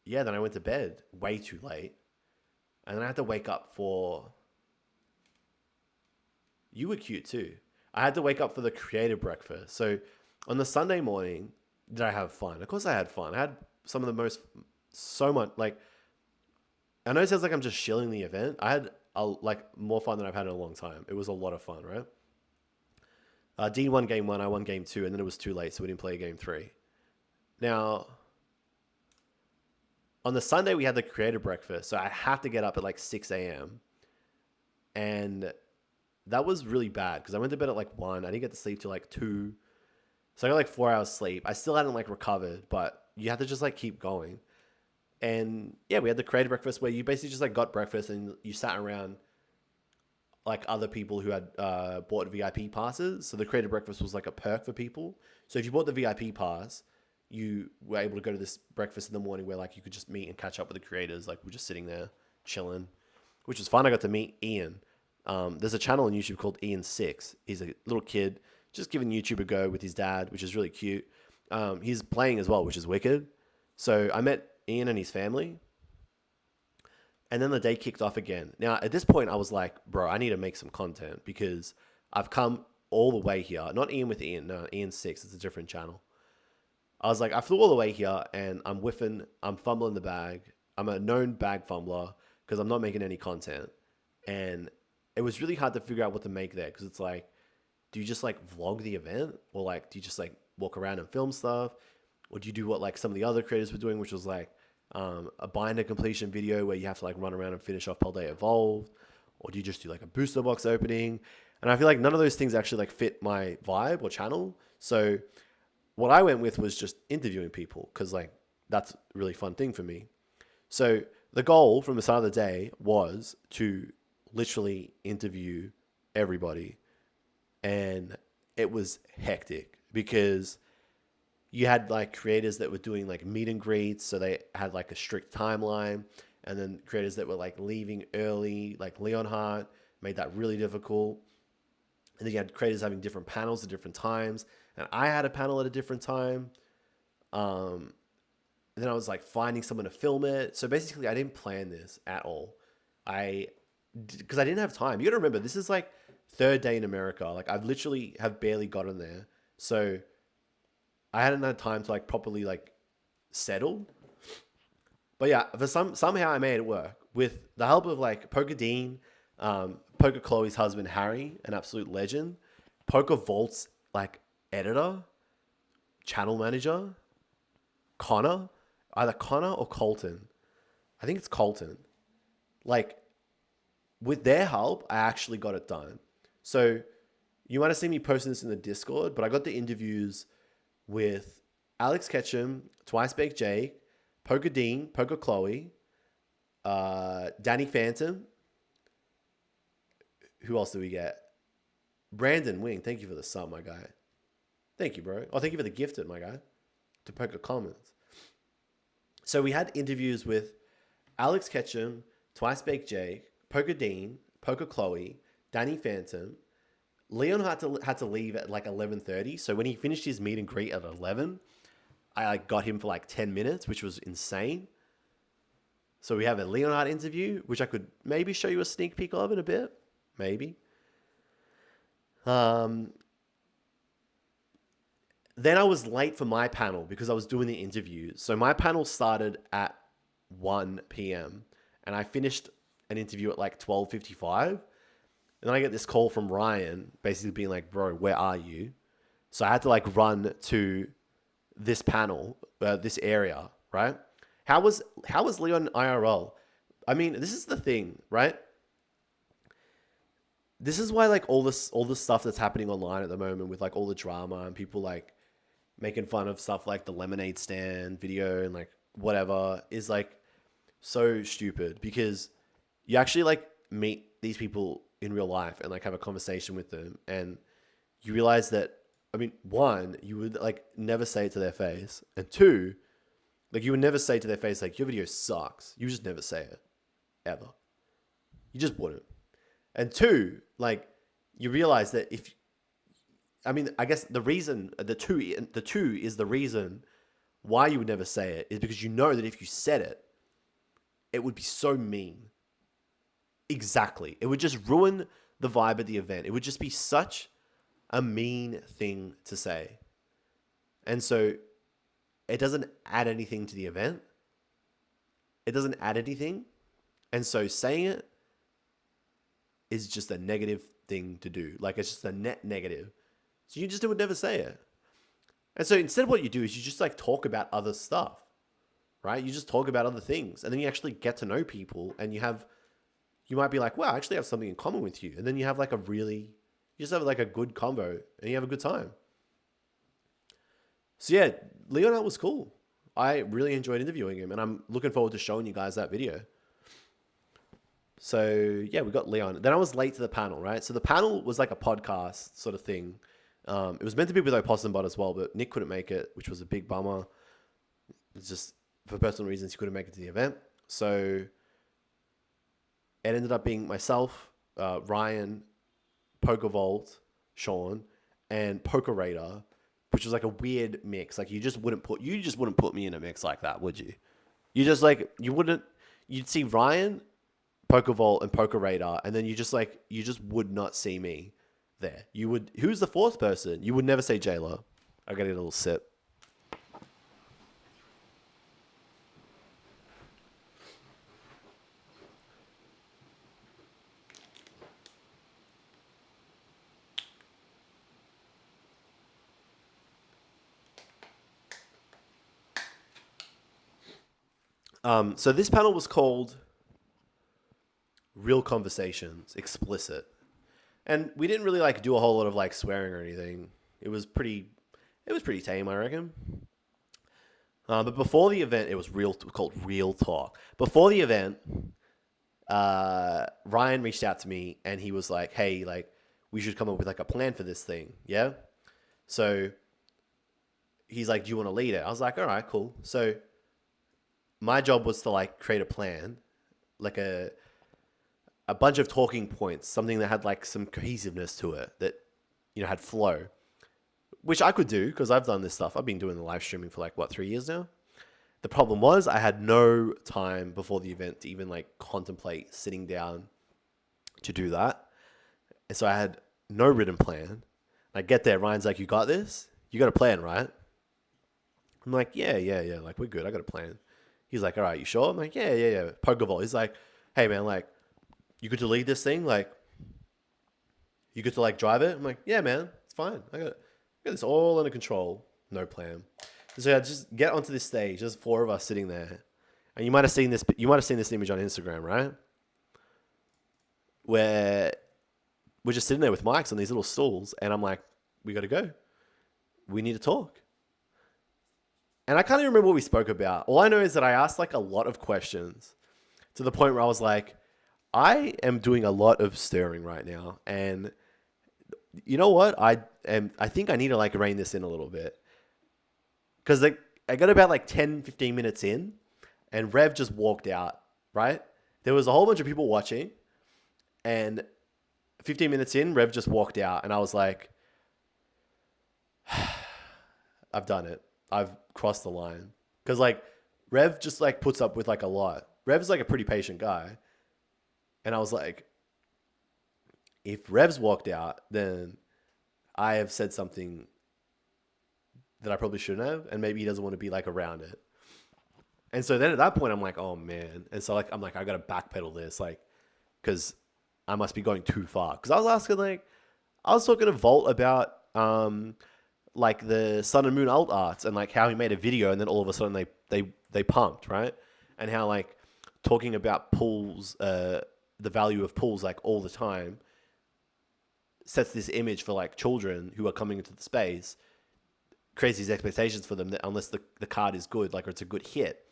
A: yeah, then I went to bed way too late. And then I had to wake up for... You were cute too. I had to wake up for the creative breakfast. So on the Sunday morning, did I have fun? Of course I had fun. I had some of the most... So much... Like, I know it sounds like I'm just shilling the event. I had like more fun than I've had in a long time. It was a lot of fun, right? Dean won game 1, I won game 2, and then it was too late, so we didn't play game 3. Now, on the Sunday, we had the creator breakfast, so I had to get up at like 6 a.m. And that was really bad because I went to bed at like 1. I didn't get to sleep till like 2. So I got like 4 hours sleep. I still hadn't like recovered, but you have to just like keep going. And yeah, we had the creator breakfast where you basically just like got breakfast and you sat around like other people who had bought VIP passes. So the creator breakfast was like a perk for people. So if you bought the VIP pass, you were able to go to this breakfast in the morning where like you could just meet and catch up with the creators. Like we're just sitting there chilling, which was fun. I got to meet Ian. There's a channel on YouTube called Ian6. He's a little kid just giving YouTube a go with his dad, which is really cute. He's playing as well, which is wicked. So I met Ian and his family. And then the day kicked off again. Now, at this point, I was like, bro, I need to make some content because I've come all the way here. Not Ian with Ian. No, Ian6. It's a different channel. I was like, I flew all the way here and I'm whiffing. I'm fumbling the bag. I'm a known bag fumbler because I'm not making any content. And it was really hard to figure out what to make there because it's like, do you just like vlog the event? Or like, do you just like walk around and film stuff? Or do you do what like some of the other creators were doing, which was like a binder completion video where you have to like run around and finish off Paldea Evolved? Or do you just do like a booster box opening? And I feel like none of those things actually like fit my vibe or channel. So what I went with was just interviewing people because like that's a really fun thing for me. So the goal from the start of the day was to literally interview everybody. And it was hectic because you had like creators that were doing like meet and greets. So they had like a strict timeline. And then creators that were like leaving early, like Leonhardt, made that really difficult. And then you had creators having different panels at different times. And I had a panel at a different time. And then I was like finding someone to film it. So basically I didn't plan this at all. Because I didn't have time. You got to remember, this is like third day in America. Like I've literally have barely gotten there. So I hadn't had time to like properly like settle. But yeah, for somehow I made it work with the help of like Pokedean, PokeChloe's husband Harry, an absolute legend, PokeVault's like editor, channel manager, Connor, either Connor or Colton. I think it's Colton. Like with their help, I actually got it done. So you might have seen me posting this in the Discord, but I got the interviews with Alex Ketchum, Twice Baked Jake, Pokedean, PokeChloe, Danny Phantom. Who else do we get? Brandon Wing. Thank you for the sub, my guy. Thank you, bro. Oh, thank you for the gifted, my guy. To Poker Comments. So we had interviews with Alex Ketchum, Twice Baked Jake, Pokedean, PokeChloe, Danny Phantom. Leon had to leave at like 11:30. So when he finished his meet and greet at 11, I like got him for like 10 minutes, which was insane. So we have a Leonhard interview, which I could maybe show you a sneak peek of in a bit. Maybe. Then I was late for my panel because I was doing the interviews. So my panel started at 1 p.m. and I finished an interview at like 12:55. And then I get this call from Ryan basically being like, bro, where are you? So I had to like run to this panel, this area, right? How was Leon IRL? I mean, this is the thing, right? This is why like all this stuff that's happening online at the moment with like all the drama and people like making fun of stuff like the lemonade stand video and like whatever is like so stupid because you actually like meet these people in real life and like have a conversation with them and you realize that I mean, one, you would like never say it to their face, and two, like you would never say to their face like your video sucks. You just never say it ever. You just wouldn't. And two, like you realize that if I mean, I guess the reason the two is the reason why you would never say it is because you know that if you said it, it would be so mean. Exactly. It would just ruin the vibe of the event. It would just be such a mean thing to say. And so it doesn't add anything to the event. It doesn't add anything. And so saying it is just a negative thing to do. Like it's just a net negative. So you just would never say it. And so instead what you do is you just like talk about other stuff, right? You just talk about other things and then you actually get to know people and you might be like, wow, I actually have something in common with you. And then you have like you just have like a good convo and you have a good time. So yeah, Leonard was cool. I really enjoyed interviewing him and I'm looking forward to showing you guys that video. So yeah, we got Leon. Then I was late to the panel, right? So the panel was like a podcast sort of thing. It was meant to be with Opossum Bot as well, but Nick couldn't make it, which was a big bummer. It's just for personal reasons, he couldn't make it to the event. So it ended up being myself, Ryan, PokeRev, Sean, and PokeRator, which was like a weird mix. Like you just wouldn't put me in a mix like that, would you? You'd see Ryan, PokeRev, and PokeRator, and then you just would not see me there. Who's the fourth person? You would never say Jayla. I got a little sip. So this panel was called Real Conversations, Explicit. And we didn't really like do a whole lot of like swearing or anything. It was pretty tame, I reckon. But before the event, it was called Real Talk. Before the event, Ryan reached out to me and he was like, hey, like we should come up with like a plan for this thing. Yeah. So he's like, do you want to lead it? I was like, all right, cool. So my job was to like create a plan, like a bunch of talking points, something that had like some cohesiveness to it that, had flow, which I could do because I've done this stuff. I've been doing the live streaming for like 3 years now. The problem was I had no time before the event to even like contemplate sitting down to do that. And so I had no written plan. I get there, Ryan's like, you got this? You got a plan, right? I'm like, yeah. Like, we're good. I got a plan. He's like, all right, you sure? I'm like, yeah. PokeRev. He's like, hey, man, like, you good to lead this thing? Like, you good to, like, drive it? I'm like, yeah, man, it's fine. I got this all under control. No plan. So I just get onto this stage. There's 4 of us sitting there. And you might have seen this image on Instagram, right? Where we're just sitting there with mics on these little stools. And I'm like, we got to go. We need to talk. And I can't even remember what we spoke about. All I know is that I asked like a lot of questions to the point where I was like, I am doing a lot of stirring right now. And you know what? I think I need to like rein this in a little bit. Because I got about like 10, 15 minutes in and Rev just walked out, right? There was a whole bunch of people watching and 15 minutes in, Rev just walked out. And I was like, I've done it. I've crossed the line. Because like Rev just like puts up with like a lot. Rev's like a pretty patient guy. And I was like, if Rev's walked out, then I have said something that I probably shouldn't have. And maybe he doesn't want to be like around it. And so then at that point, I'm like, oh man. And so like, I'm like, I got to backpedal this. Like, because I must be going too far. Because I was asking, like, I was talking to Volt about, like, the Sun and Moon alt arts and, like, how he made a video and then all of a sudden they pumped, right? And how, like, talking about pools, the value of pools, like, all the time sets this image for, like, children who are coming into the space, creates these expectations for them that unless the card is good, like, or it's a good hit,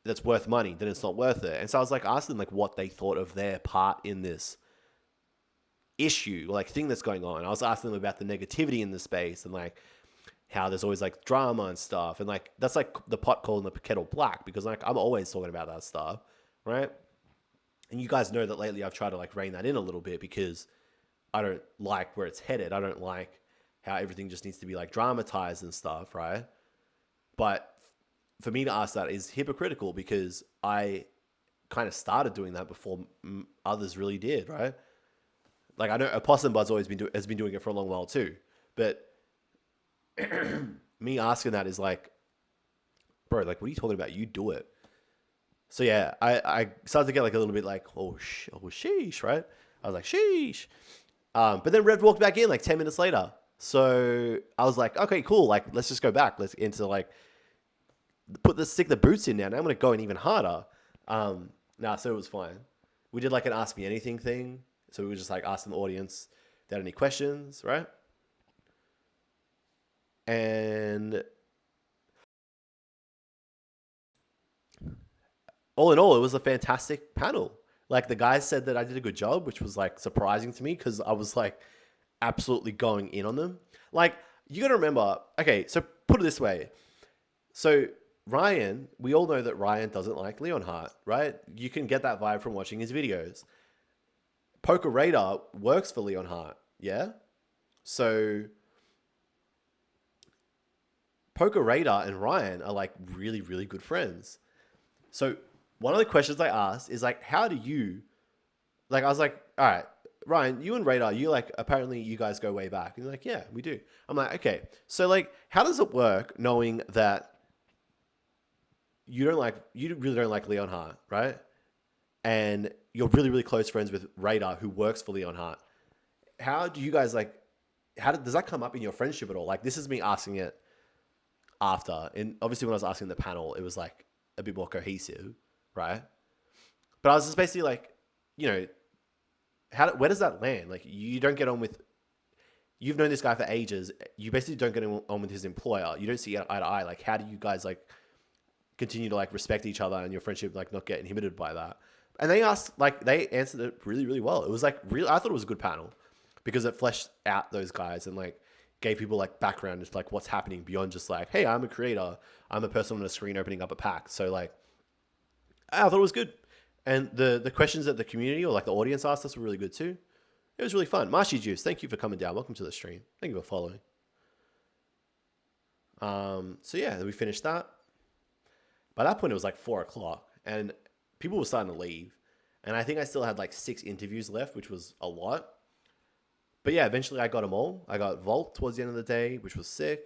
A: that's worth money, then it's not worth it. And so I was like asking them like what they thought of their part in this issue, like thing that's going on. I was asking them about the negativity in the space and like how there's always like drama and stuff. And like that's like the pot calling the kettle black, because like I'm always talking about that stuff, right? And you guys know that lately I've tried to like rein that in a little bit because I don't like where it's headed. I don't like how everything just needs to be like dramatized and stuff, right? But for me to ask that is hypocritical because I kind of started doing that before others really did, right? Like I know Opossum Bud's has been doing it for a long while too, but me asking that is like, bro, like what are you talking about? You do it. So yeah, I started to get like a little bit like, oh sheesh, right? I was like, sheesh. But then Rev walked back in like 10 minutes later. So I was like, okay, cool. Like, let's just go back. Let's into like, stick the boots in now. Now I'm going to go in even harder. So it was fine. We did like an ask me anything thing. So we were just like asking the audience if they had any questions, right? And all in all, it was a fantastic panel. Like the guys said that I did a good job, which was like surprising to me because I was like absolutely going in on them. Like you got to remember, okay, so put it this way. So Ryan, we all know that Ryan doesn't like Leonhardt, right? You can get that vibe from watching his videos. PokeRev works for Leonhardt, yeah? So PokeRev and Ryan are like really, really good friends. So one of the questions I asked is like, how do you, like, I was like, all right, Ryan, you and Radar, you like, apparently you guys go way back. And you're like, yeah, we do. I'm like, okay. So like, how does it work knowing that you really don't like Leonhardt, right? And you're really, really close friends with Radar, who works for Leonhardt. How do you guys like, does that come up in your friendship at all? Like, this is me asking it after. And obviously when I was asking the panel, it was like a bit more cohesive, right? But I was just basically like, you know, where does that land? Like, you don't get on with, you've known this guy for ages. You basically don't get on with his employer. You don't see eye to eye. Like, how do you guys like continue to like respect each other and your friendship like not get inhibited by that? And they answered it really, really well. It was like I thought it was a good panel because it fleshed out those guys and like gave people like background as like what's happening beyond just like, hey, I'm a creator. I'm a person on a screen opening up a pack. So like, I thought it was good. And the questions that the community or like the audience asked us were really good too. It was really fun. Marshy Juice, thank you for coming down. Welcome to the stream. Thank you for following. So yeah, we finished that. By that point, it was like 4 o'clock and people were starting to leave. And I think I still had like 6 interviews left, which was a lot. But yeah, eventually I got them all. I got Volt towards the end of the day, which was sick.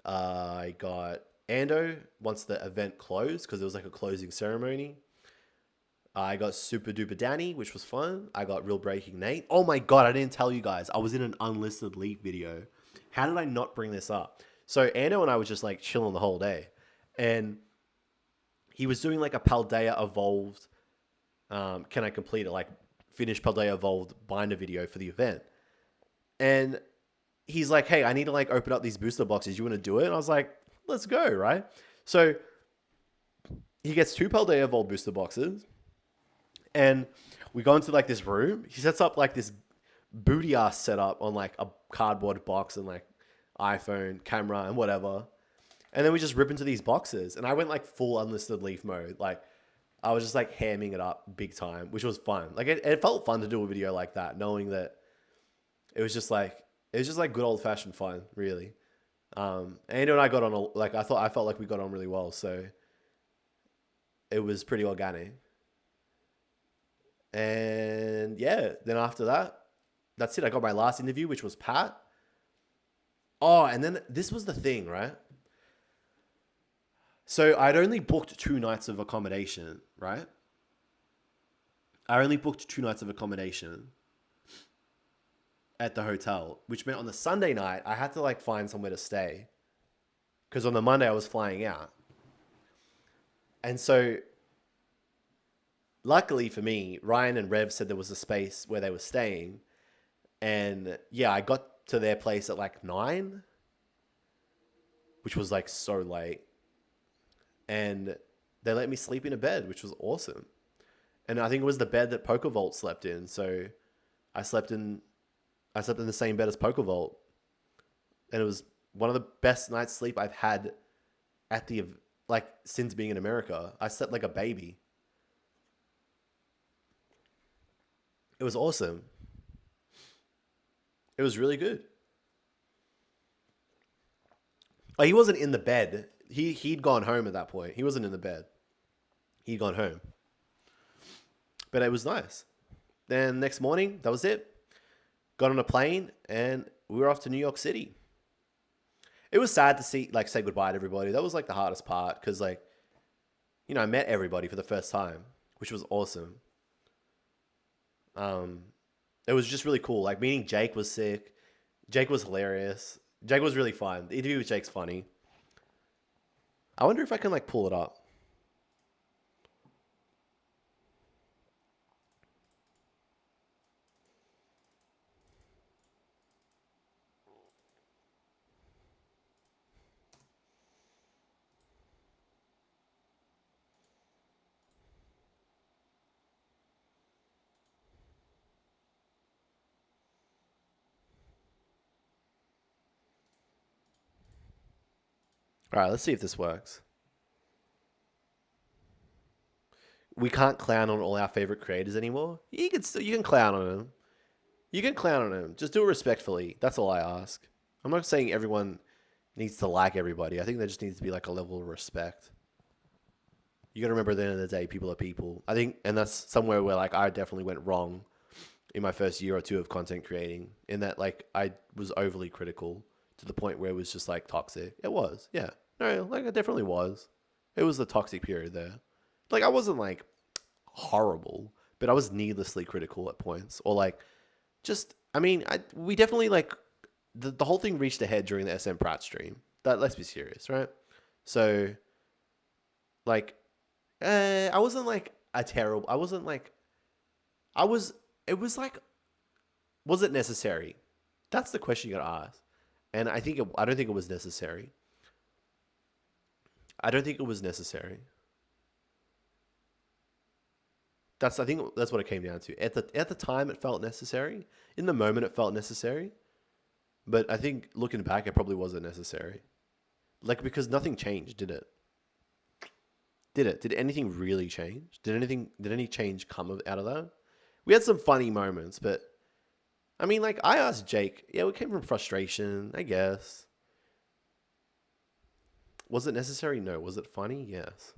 A: I got Ando once the event closed because it was like a closing ceremony. I got Super Duper Danny, which was fun. I got Real Breaking Nate. Oh my God, I didn't tell you guys. I was in an UnlistedLeaf video. How did I not bring this up? So Ando and I was just like chilling the whole day. And he was doing like a Paldea Evolved, can I complete it? Like finish Paldea Evolved binder video for the event. And he's like, hey, I need to like open up these booster boxes. You want to do it? And I was like, let's go, right? So he gets 2 Paldea Evolved booster boxes. And we go into like this room. He sets up like this booty ass setup on like a cardboard box and like iPhone camera and whatever. And then we just rip into these boxes. And I went like full UnlistedLeaf mode. Like I was just like hamming it up big time, which was fun. Like it felt fun to do a video like that, knowing that it was just like good old fashioned fun, really. Andrew and I got on I felt like we got on really well. So it was pretty organic. And yeah, then after that, that's it. I got my last interview, which was Pat. Oh, and then this was the thing, right? So I'd only booked 2 nights of accommodation, right? I only booked 2 nights of accommodation at the hotel, which meant on the Sunday night, I had to like find somewhere to stay. Because on the Monday, I was flying out. And so, luckily for me, Ryan and Rev said there was a space where they were staying. And yeah, I got to their place at like 9, which was like so late. And they let me sleep in a bed, which was awesome. And I think it was the bed that PokeRev slept in. So I slept in I slept in the same bed as PokeRev, and it was one of the best night's sleep I've had at the like since being in America. I slept like a baby. It was awesome. It was really good. Like, he wasn't in the bed. He'd gone home at that point. He wasn't in the bed. He'd gone home. But it was nice. Then next morning, that was it. Got on a plane and we were off to New York City. It was sad to say goodbye to everybody. That was like the hardest part because I met everybody for the first time, which was awesome. Um, it was just really cool. Like, meeting Jake was sick. Jake was hilarious. Jake was really fun. The interview with Jake's funny. I wonder if I can like pull it up. All right, let's see if this works. We can't clown on all our favorite creators anymore. You can clown on them. You can clown on them. Just do it respectfully. That's all I ask. I'm not saying everyone needs to like everybody. I think there just needs to be like a level of respect. You got to remember at the end of the day, people are people. I think, and that's somewhere where like I definitely went wrong in my first year or two of content creating. In that, like, I was overly critical to the point where it was just like toxic. It was, yeah. No, like, it definitely was. It was the toxic period there. Like, I wasn't like horrible, but I was needlessly critical at points, or like just. I mean, we definitely like the whole thing reached a head during the SM Pratt stream. That, let's be serious, right? So like, I wasn't like a terrible. I wasn't like I was. It was like, was it necessary? That's the question you gotta ask. And I don't think it was necessary. I don't think it was necessary. I think that's what it came down to. At the time, it felt necessary. In the moment, it felt necessary. But I think looking back, it probably wasn't necessary. Like, because nothing changed, did it? Did it? Did anything really change? Did any change come out of that? We had some funny moments, but I mean, like, I asked Jake. Yeah, we came from frustration, I guess. Was it necessary? No. Was it funny? Yes.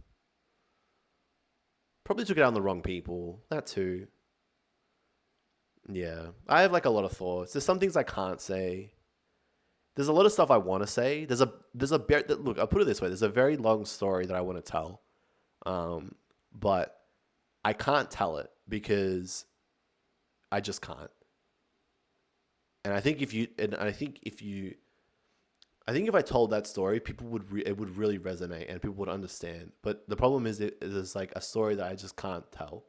A: Probably took it out on the wrong people. That too. Yeah. I have like a lot of thoughts. There's some things I can't say. There's a lot of stuff I want to say. Look, I'll put it this way. There's a very long story that I want to tell. But I can't tell it because I just can't. And I think if I told that story, it would really resonate and people would understand. But the problem is it is like a story that I just can't tell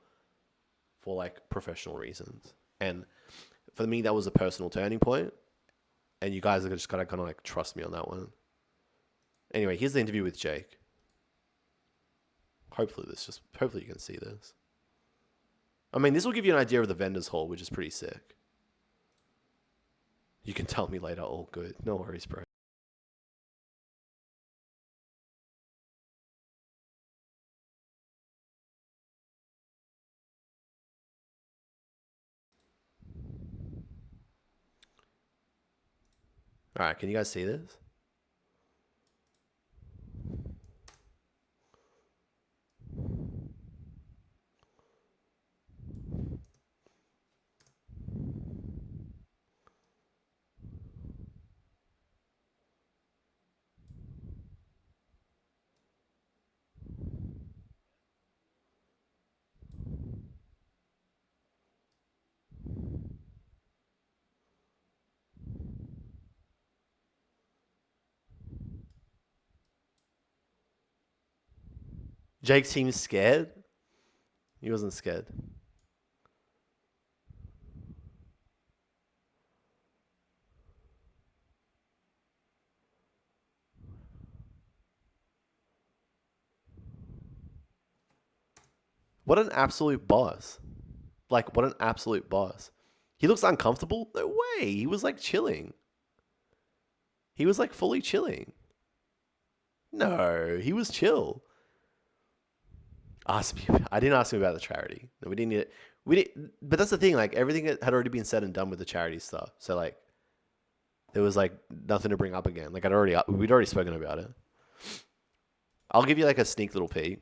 A: for like professional reasons. And for me, that was a personal turning point. And you guys are just gotta kind of like trust me on that one. Anyway, here's the interview with Jake. Hopefully you can see this. I mean, this will give you an idea of the vendors hall, which is pretty sick. You can tell me later. All good. No worries, bro. All right, can you guys see this? Jake seems scared. He wasn't scared. What an absolute boss. Like, what an absolute boss. He looks uncomfortable? No way. He was like chilling. He was like fully chilling. No, he was chill. Ask me. I didn't ask him about the charity. No, we didn't need it. We didn't. But that's the thing. Like everything had already been said and done with the charity stuff. So like, there was like nothing to bring up again. Like we'd already spoken about it. I'll give you like a sneak little peek.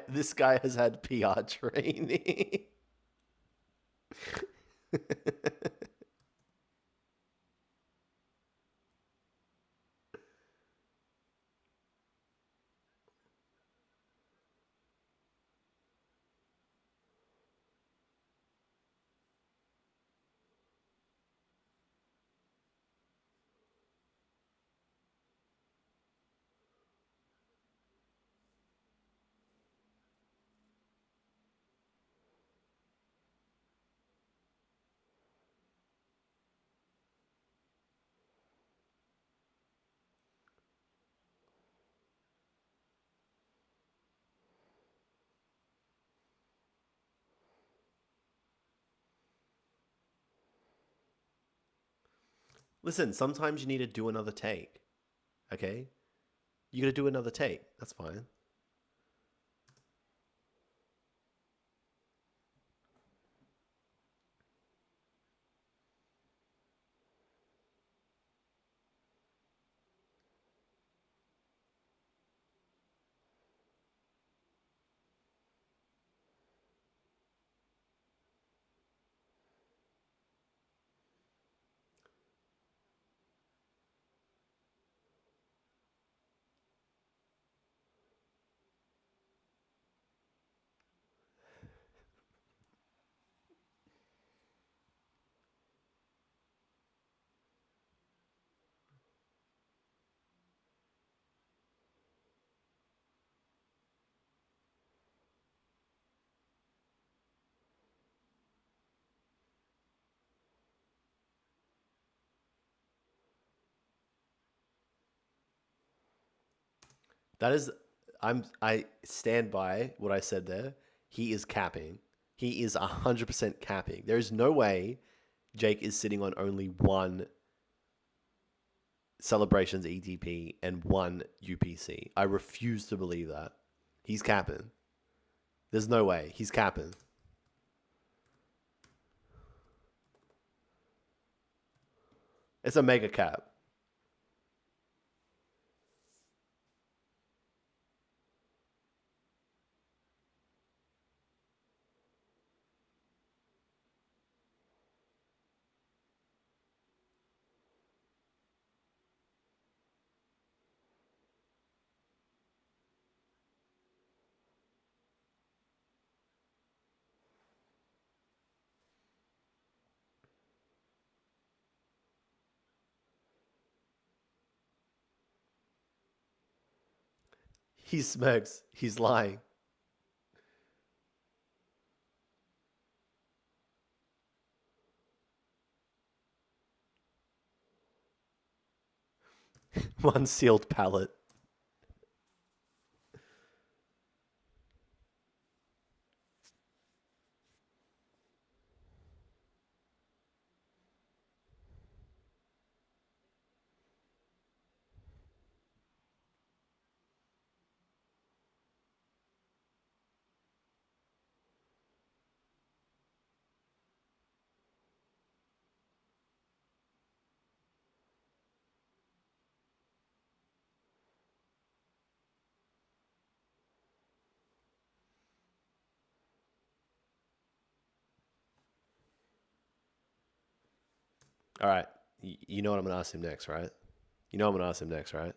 A: This guy has had PR training. Listen, sometimes you need to do another take. Okay, you got to do another take. That's fine. That is, I stand by what I said there. He is capping. He is 100% capping. There is no way Jake is sitting on only one Celebrations ETP and one UPC. I refuse to believe that. He's capping. There's no way. He's capping. It's a mega cap. He smokes. He's lying. Unsealed pallet. All right. You know what I'm going to ask him next, right? You know what I'm going to ask him next, right?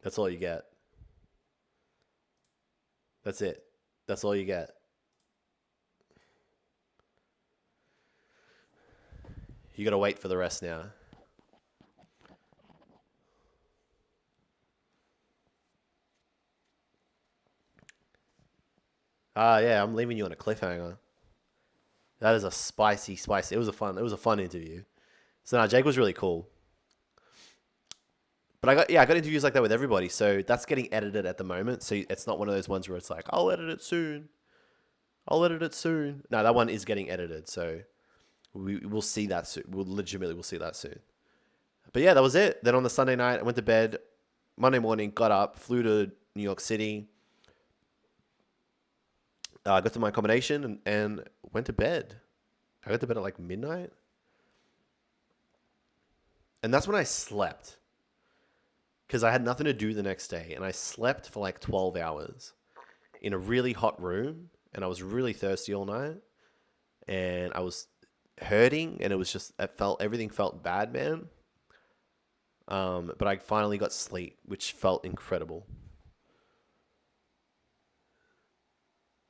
A: That's all you get. That's it. That's all you get. You got to wait for the rest now. Yeah, I'm leaving you on a cliffhanger. That is a spicy. It was a fun interview. So now Jake was really cool. But I got interviews like that with everybody. So that's getting edited at the moment. So it's not one of those ones where it's like, I'll edit it soon. No, that one is getting edited. So we'll see that soon. We'll see that soon. But yeah, that was it. Then on the Sunday night, I went to bed. Monday morning, got up, flew to New York City. Got to my accommodation and went to bed. I got to bed at like midnight. And that's when I slept. Because I had nothing to do the next day. And I slept for like 12 hours in a really hot room. And I was really thirsty all night. And I was hurting. And it was just, everything felt bad, man. But I finally got sleep, which felt incredible.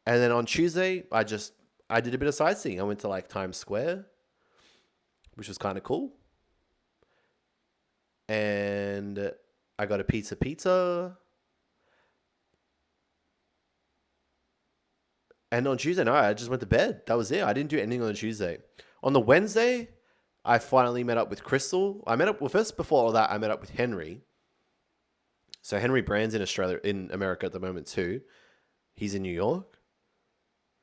A: And then on Tuesday, I did a bit of sightseeing. I went to like Times Square, which was kind of cool. And I got a pizza. And on Tuesday night, I just went to bed. That was it. I didn't do anything on Tuesday. On the Wednesday, I finally met up with Crystal. First before all that, I met up with Henry. So Henry Brand's in America at the moment too. He's in New York.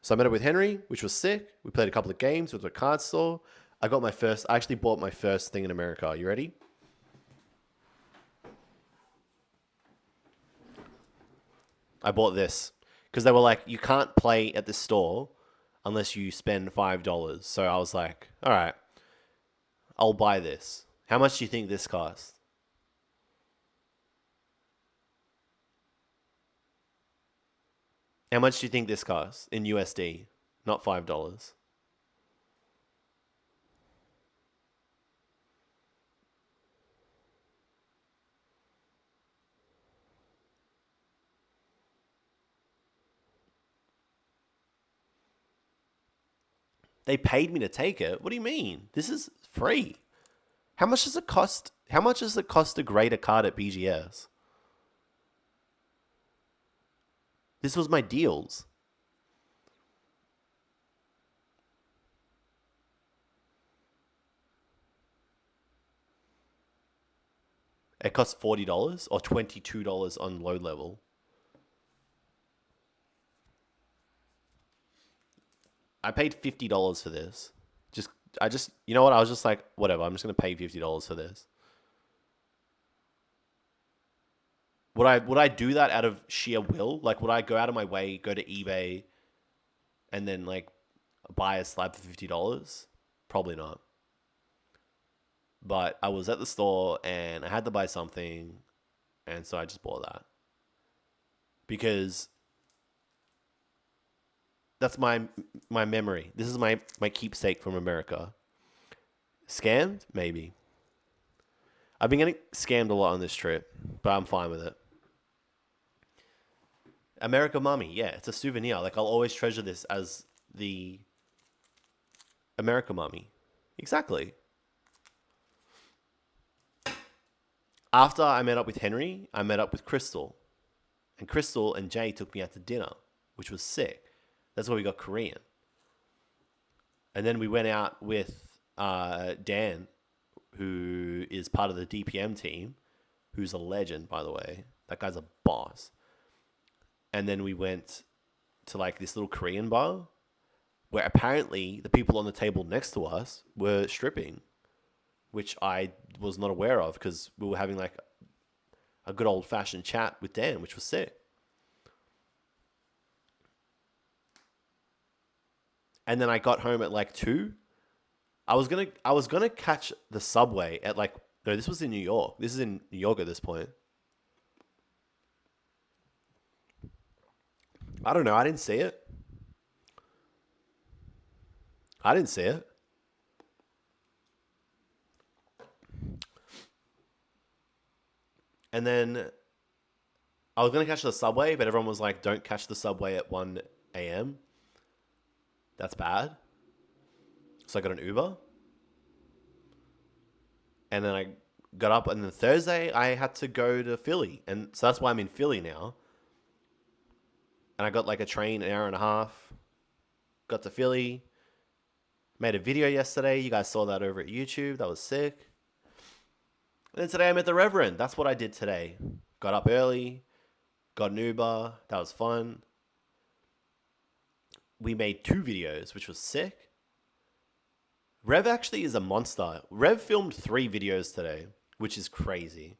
A: So I met up with Henry, which was sick. We played a couple of games with a card store. I actually bought my first thing in America. Are you ready? I bought this because they were like, you can't play at the store unless you spend $5. So I was like, all right, I'll buy this. How much do you think this costs? How much do you think this costs in USD? Not $5. They paid me to take it. What do you mean? This is free. How much does it cost? How much does it cost to grade a card at BGS? This was my deals. It costs $40 or $22 on low level. I paid $50 for this. You know what? I was just like, whatever. I'm just gonna pay $50 for this. Would I do that out of sheer will? Like, would I go out of my way, go to eBay, and then like buy a slab for $50? Probably not. But I was at the store and I had to buy something, and so I just bought that because that's my memory. This is my keepsake from America. Scammed? Maybe. I've been getting scammed a lot on this trip, but I'm fine with it. America Mummy, yeah, it's a souvenir. Like, I'll always treasure this as the America Mummy. Exactly. After I met up with Henry, I met up with Crystal. And Crystal and Jay took me out to dinner, which was sick. That's where we got Korean. And then we went out with Dan, who is part of the DPM team, who's a legend, by the way. That guy's a boss. And then we went to like this little Korean bar where apparently the people on the table next to us were stripping, which I was not aware of because we were having like a good old fashioned chat with Dan, which was sick. And then I got home at like 2. I was gonna catch the subway at like, no, this was in New York. This is in New York at this point. I don't know. I didn't see it. And then I was going to catch the subway, but everyone was like, don't catch the subway at 1 a.m. That's bad. So I got an Uber. And then I got up, and then Thursday I had to go to Philly. And so that's why I'm in Philly now. And I got like a train, an hour and a half. Got to Philly. Made a video yesterday. You guys saw that over at YouTube. That was sick. And then today I met the Reverend. That's what I did today. Got up early. Got an Uber. That was fun. We made 2 videos, which was sick. Rev actually is a monster. Rev filmed 3 videos today, which is crazy.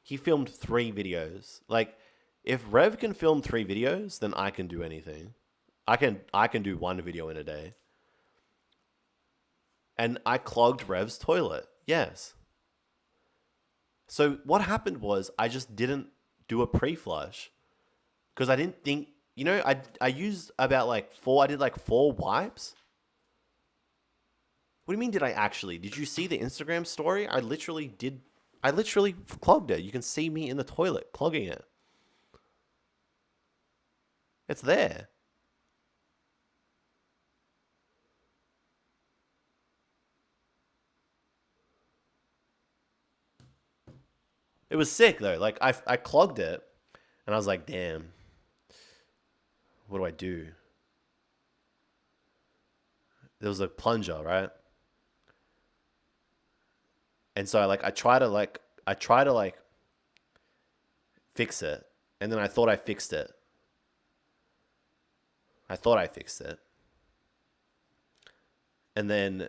A: He filmed 3 videos. Like, if Rev can film 3 videos, then I can do anything. I can do 1 video in a day. And I clogged Rev's toilet. Yes. So what happened was I just didn't do a pre-flush because I didn't think, I used about like 4, I did like 4 wipes. What do you mean did I actually? Did you see the Instagram story? I literally clogged it. You can see me in the toilet clogging it. It's there. It was sick though. Like I clogged it and I was like, damn, what do I do? There was a plunger, right? And so I try to fix it. And then I thought I fixed it. And then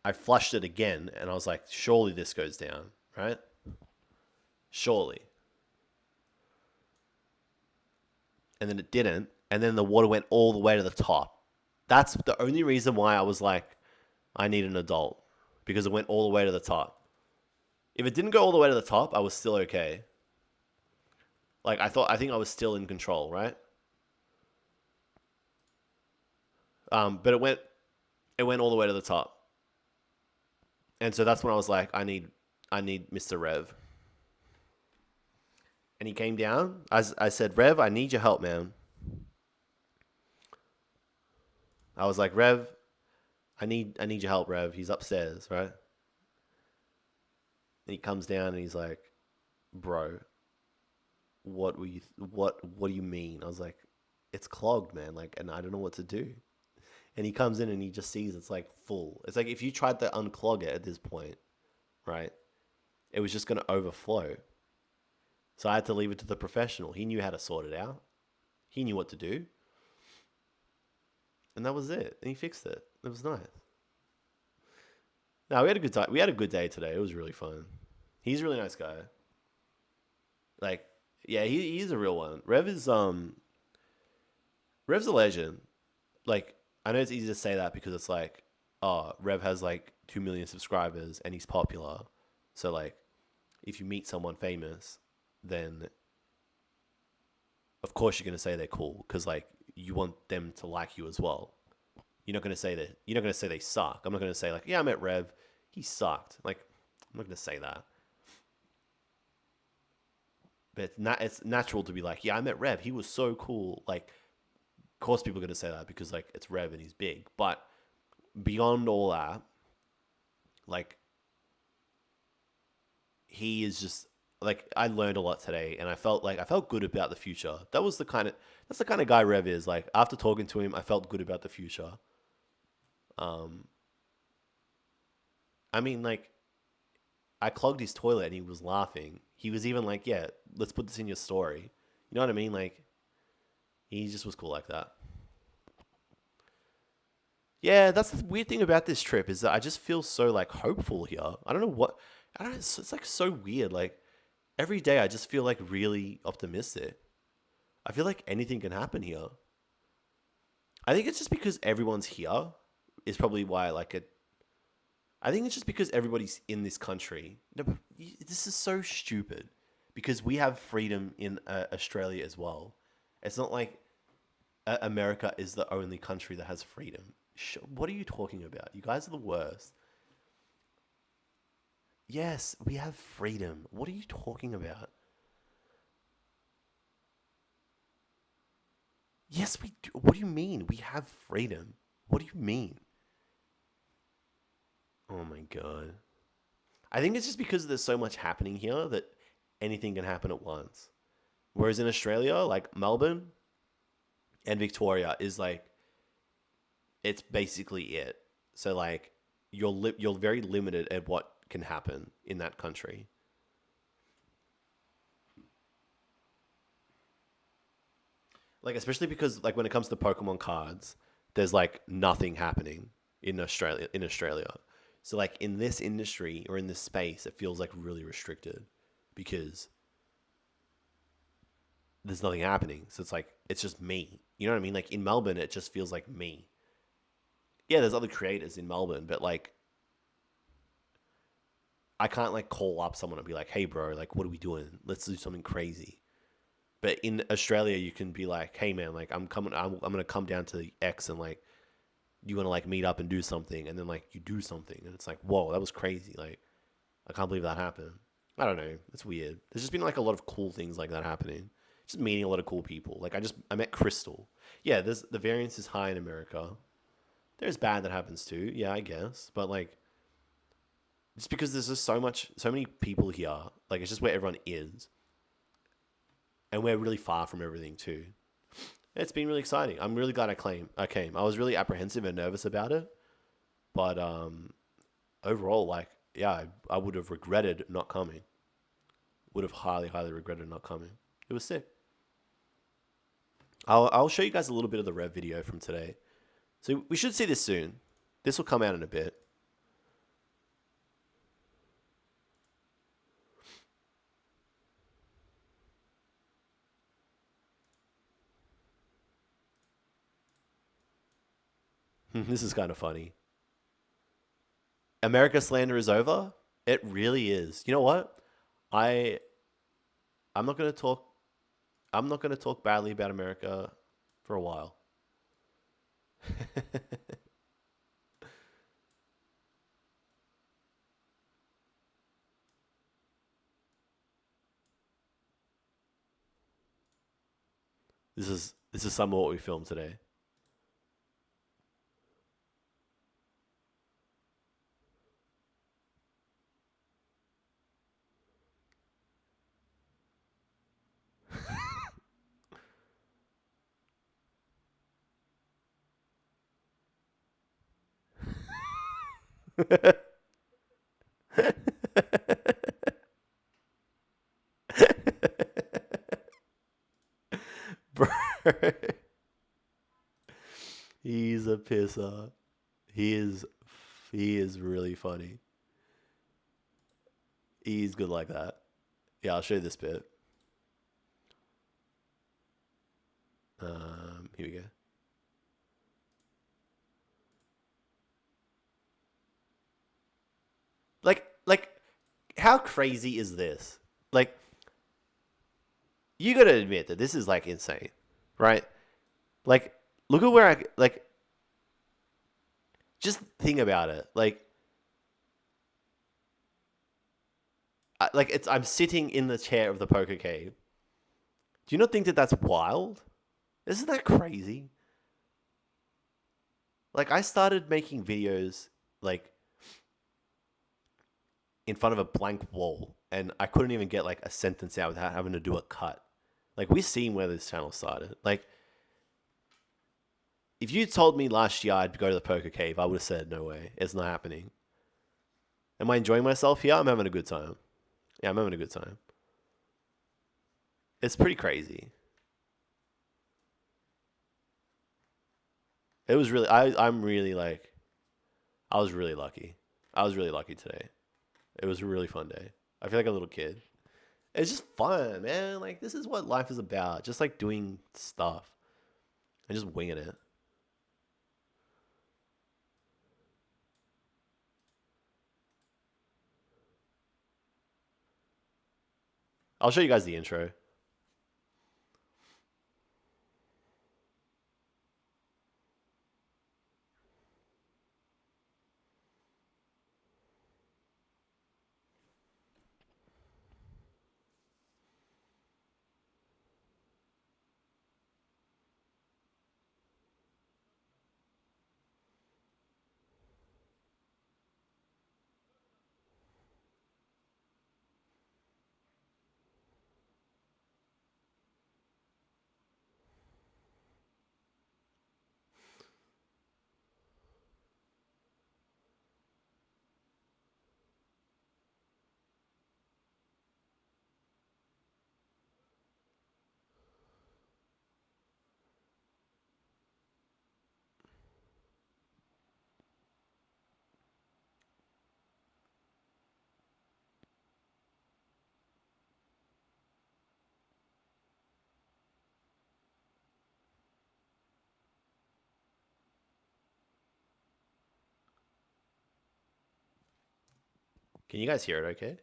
A: I flushed it again and I was like, surely this goes down, right? Surely. And then it didn't. And then the water went all the way to the top. That's the only reason why I was like, I need an adult. Because it went all the way to the top. If it didn't go all the way to the top, I was still okay. Like I think I was still in control, right? But it went all the way to the top. And so that's when I was like, I need Mr. Rev. And he came down. I said, Rev, I need your help, man. I was like, Rev, I need your help, Rev. He's upstairs, right? And he comes down and he's like, bro, what do you mean? I was like, it's clogged, man. Like, and I don't know what to do. And he comes in and he just sees it's like full. It's like if you tried to unclog it at this point, right? It was just going to overflow. So I had to leave it to the professional. He knew how to sort it out. He knew what to do. And that was it. And he fixed it. It was nice. No, we had a good time. We had a good day today. It was really fun. He's a really nice guy. Like, yeah, he's a real one. Rev's a legend. Like, I know it's easy to say that because it's like, oh, Rev has like 2 million subscribers and he's popular. So like, if you meet someone famous, then of course you're going to say they're cool because like you want them to like you as well. You're not going to say they suck. I'm not going to say like, yeah, I met Rev. He sucked. Like, I'm not going to say that. But it's natural to be like, yeah, I met Rev. He was so cool. Like, of course people are going to say that because like it's Rev and he's big. But beyond all that, like, he is just like, I learned a lot today, and I felt good about the future. That's the kind of guy Rev is. Like, after talking to him, I felt good about the future. Um, I mean, like, I clogged his toilet and he was laughing. He was even like, "Yeah, let's put this in your story." You know what I mean? Like, he just was cool like that. Yeah, that's the weird thing about this trip is that I just feel so like hopeful here. I don't know what. I don't know. It's like so weird. Like every day, I just feel like really optimistic. I feel like anything can happen here. I think it's just because everyone's here is probably why I like it. I think it's just because everybody's in this country. No, but this is so stupid because we have freedom in Australia as well. It's not like America is the only country that has freedom. What are you talking about? You guys are the worst. Yes, we have freedom. What are you talking about? Yes, we do. What do you mean? We have freedom. What do you mean? Oh my god. I think it's just because there's so much happening here that anything can happen at once. Whereas in Australia, like Melbourne and Victoria is like it's basically it. So like you're very limited at what can happen in that country. Like especially because like when it comes to Pokemon cards, there's like nothing happening in Australia. So like in this industry or in this space, it feels like really restricted because there's nothing happening. So it's like it's just me. You know what I mean? Like in Melbourne, it just feels like me. Yeah, there's other creators in Melbourne, but like I can't like call up someone and be like, "Hey, bro, like what are we doing? Let's do something crazy." But in Australia, you can be like, "Hey, man, like I'm coming. I'm gonna come down to the X and like you want to like meet up and do something," and then like you do something, and it's like, "Whoa, that was crazy!" Like I can't believe that happened. I don't know. It's weird. There's just been like a lot of cool things like that happening. Just meeting a lot of cool people. Like I met Crystal. Yeah, there's the variance is high in America. There's bad that happens too. Yeah, I guess. But like just because there's just so many people here. Like it's just where everyone is, and we're really far from everything too. It's been really exciting. I'm really glad I came. I was really apprehensive and nervous about it, but overall, like yeah, I would have regretted not coming. Would have highly regretted not coming. It was sick. I'll show you guys a little bit of the Rev video from today. So we should see this soon. This will come out in a bit. This is kind of funny. America slander is over. It really is. You know what? I I'm not gonna talk. I'm not gonna talk badly about America for a while. This is some of what we filmed today. Bro, he's a pisser. He is he is really funny. He's good like that. Yeah, I'll show you this bit. Here we go. Like, how crazy is this? Like, you gotta admit that this is like insane, right? Like, look at where I like. Just think about it. Like it's I'm sitting in the chair of the poker cave. Do you not think that that's wild? Isn't that crazy? Like, I started making videos like in front of a blank wall. and I couldn't even get like a sentence out without having to do a cut. Like, we've seen where this channel started. Like, if you told me last year I'd go to the poker cave, I would have said, no way, it's not happening. Am I enjoying myself here? I'm having a good time. Yeah, I'm having a good time. It's pretty crazy. It was really, I'm really like, I was really lucky. I was really lucky today. It was a really fun day. I feel like a little kid. It's just fun, man. Like, this is what life is about. Just like doing stuff and just winging it. I'll show you guys the intro. Can you guys hear it okay?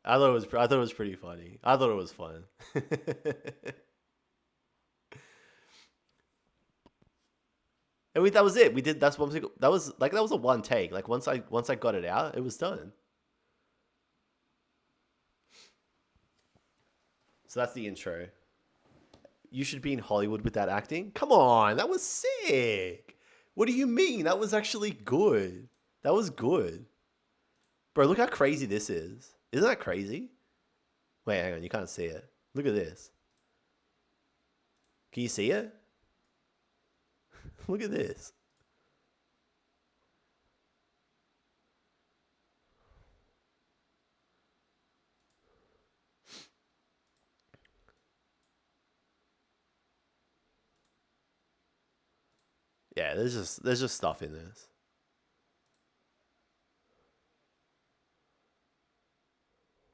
A: I thought it was pretty funny. I thought it was fun. And that was it. We did. That's one. That was a one take. Like, once I got it out, it was done. So that's the intro. You should be in Hollywood with that acting. Come on, that was sick. What do you mean? That was actually good. That was good, bro. Look how crazy this is. Isn't that crazy? Wait, hang on. You can't see it. Look at this. Can you see it? Look at this. Yeah, there's just stuff in this.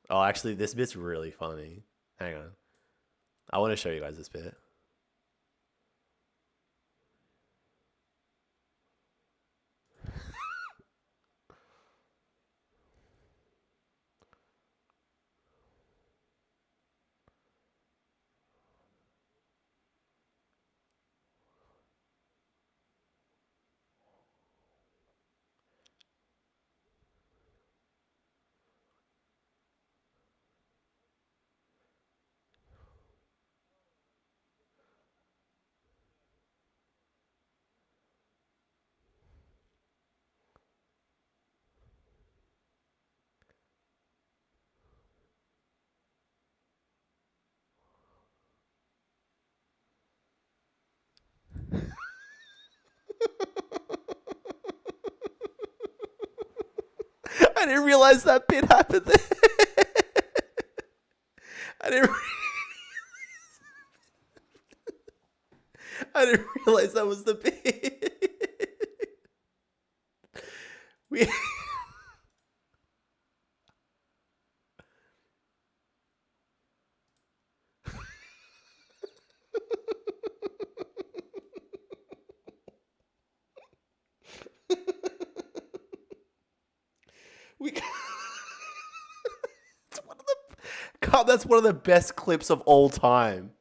A: Oh, actually, this bit's really funny. Hang on. I want to show you guys this bit. I didn't realize that bit happened there. I didn't. I didn't realize that was the bit. We. That's one of the best clips of all time.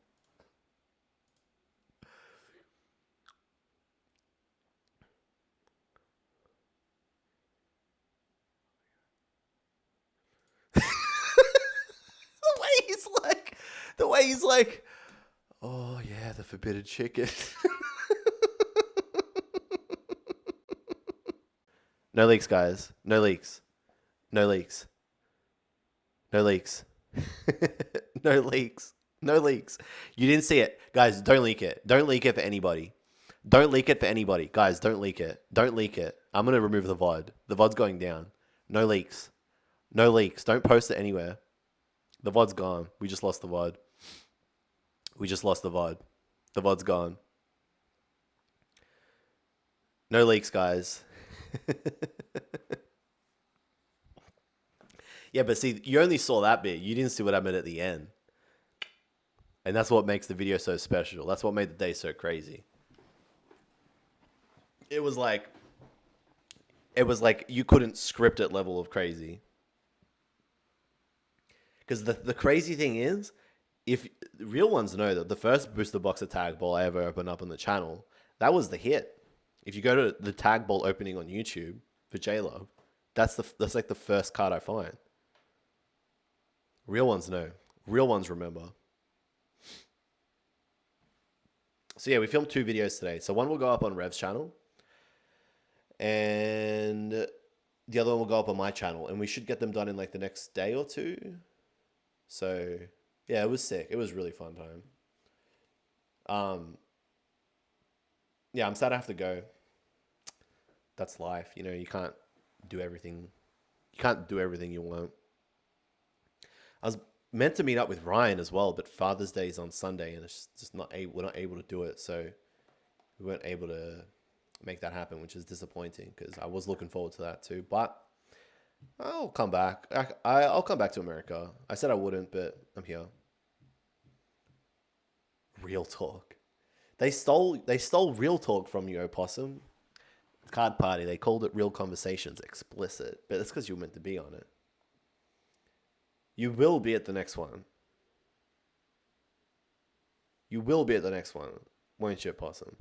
A: The way he's like, oh yeah, the forbidden chicken. No leaks, guys. No leaks. No leaks. No leaks. No leaks. No leaks. You didn't see it. Guys, don't leak it. Don't leak it for anybody. Don't leak it for anybody. Guys, don't leak it. Don't leak it. I'm going to remove the VOD. The VOD's going down. No leaks. No leaks. Don't post it anywhere. The VOD's gone. We just lost the VOD. We just lost the VOD. The VOD's gone. No leaks, guys. Yeah, but see, you only saw that bit. You didn't see what happened at the end. And that's what makes the video so special. That's what made the day so crazy. It was like you couldn't script it level of crazy. Because the crazy thing is, if real ones know that the first booster box of tag ball I ever opened up on the channel, that was the hit. If you go to the tag ball opening on YouTube for JLUV, that's like the first card I find. Real ones know. Real ones remember. So yeah, we filmed 2 videos today. So one will go up on Rev's channel, and the other one will go up on my channel, and we should get them done in like the next day or 2. So yeah, it was sick. It was really fun time. Yeah, I'm sad I have to go. That's life. You know, you can't do everything. You can't do everything you want. I was meant to meet up with Ryan as well, but Father's Day is on Sunday, and it's just we're not able to do it. So we weren't able to make that happen, which is disappointing because I was looking forward to that too. But I'll come back. I'll come back to America. I said I wouldn't, but I'm here. Real talk. They stole real talk from you, Opossum. Card party. They called it Real Conversations explicit, but that's because you were meant to be on it. You will be at the next one. You will be at the next one, won't you, Possum?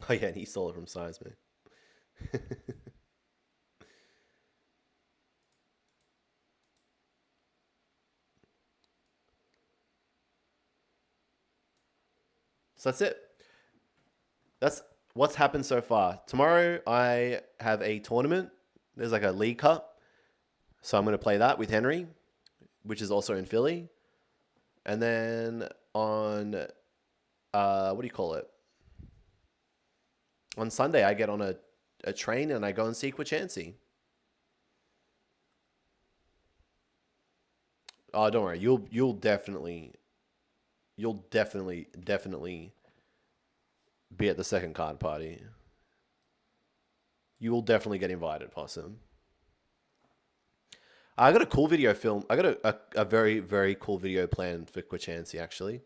A: Oh yeah, and he stole it from Seismic. So that's it. That's what's happened so far. Tomorrow I have a tournament. There's like a League Cup. So I'm going to play that with Henry, which is also in Philly. And then on, what do you call it? On Sunday, I get on a train and I go and see Quachancy. Oh, don't worry. You'll definitely be at the second card party. You will definitely get invited, Possum. I got a cool video film. I got a very, very cool video planned for Quachancy, actually.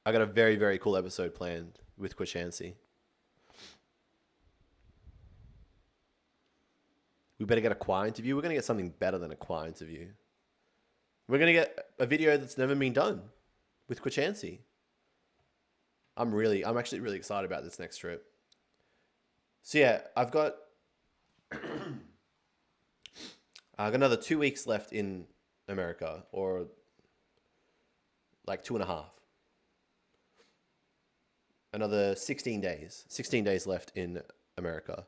A: I got a very, very cool episode planned with Quachancy. We better get a Qua interview. We're going to get something better than a Qua interview. We're going to get a video that's never been done with Quachancy. I'm actually really excited about this next trip. So yeah, I've got another 2 weeks left in America, or like 2.5. Another 16 days. 16 days left in America.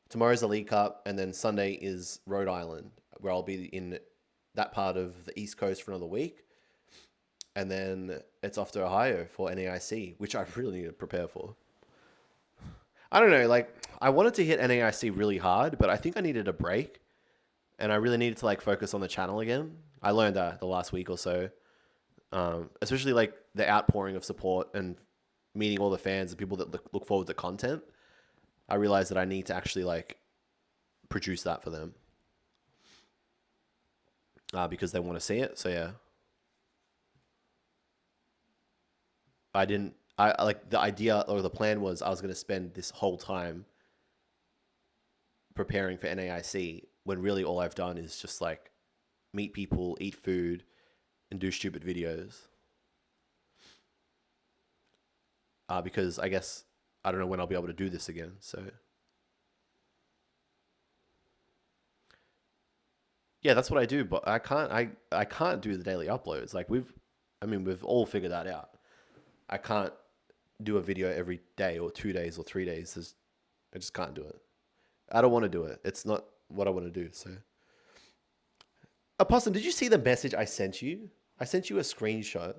A: Tomorrow's the League Cup, and then Sunday is Rhode Island, where I'll be in that part of the East Coast for another week. And then it's off to Ohio for NAIC, which I really need to prepare for. I don't know, like, I wanted to hit NAIC really hard, but I think I needed a break. And I really needed to, like, focus on the channel again. I learned that the last week or so. Especially, like, the outpouring of support and meeting all the fans and people that look forward to content. I realized that I need to actually, like, produce that for them. Because they want to see it, so yeah. I like, the idea or the plan was I was going to spend this whole time preparing for NAIC when really all I've done is just like meet people, eat food, and do stupid videos. Because I guess I don't know when I'll be able to do this again. So yeah, that's what I do. But I can't do the daily uploads. Like we've all figured that out. I can't do a video every day or 2 days or 3 days. I just can't do it. I don't want to do it. It's not what I want to do. So, Opossum, did you see the message I sent you? I sent you a screenshot.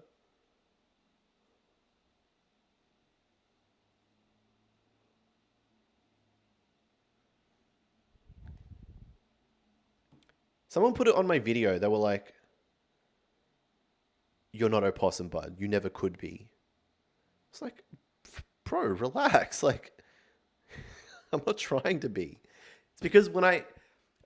A: Someone put it on my video. They were like, "You're not Opossum Bud. You never could be." It's like, bro, relax. Like, I'm not trying to be. It's because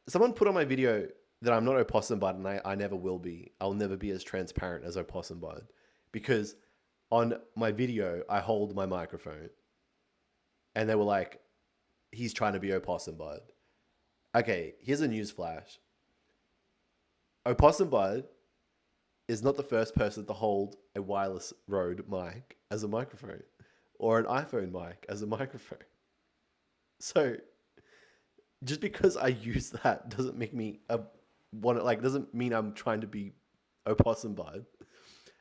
A: someone put on my video that I'm not Opossum Bud and I never will be. I'll never be as transparent as Opossum Bud. Because on my video, I hold my microphone. And they were like, he's trying to be Opossum Bud. Okay, here's a news flash. Opossum Bud is not the first person to hold a wireless Rode mic as a microphone or an iPhone mic as a microphone. So just because I use that doesn't make me doesn't mean I'm trying to be Opossum Bud.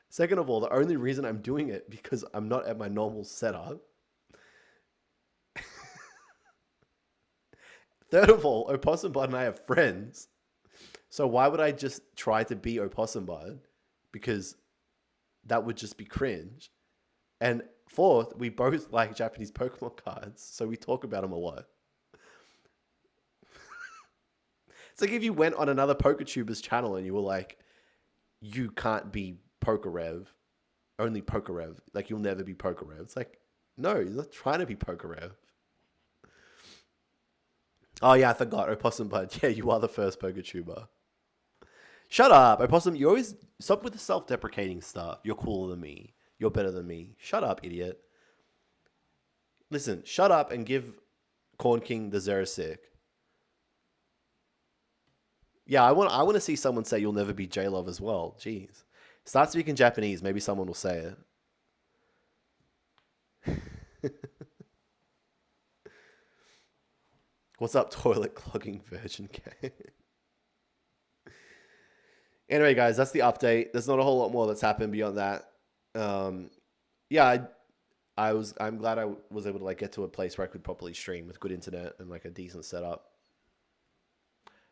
A: Second of all, the only reason I'm doing it because I'm not at my normal setup. Third of all, Opossum Bud and I are friends. So why would I just try to be Opossum Bud? Because that would just be cringe. And fourth, we both like Japanese Pokemon cards, so we talk about them a lot. It's like if you went on another PokeTuber's channel and you were like, you can't be PokeRev, only PokeRev. Like, you'll never be PokeRev. It's like, no, you're not trying to be PokeRev. Oh, yeah, I forgot. Opossum Bud. Yeah, you are the first PokeTuber. Shut up. Opossum, you always... Stop with the self-deprecating stuff. You're cooler than me. You're better than me. Shut up, idiot. Listen, shut up and give Corn King the Xerosic. Yeah, I want to see someone say you'll never be JLUV as well. Jeez. Start speaking Japanese. Maybe someone will say it. What's up, toilet clogging virgin K? Anyway, guys, that's the update. There's not a whole lot more that's happened beyond that. Yeah, I'm glad I was able to like get to a place where I could properly stream with good internet and like a decent setup.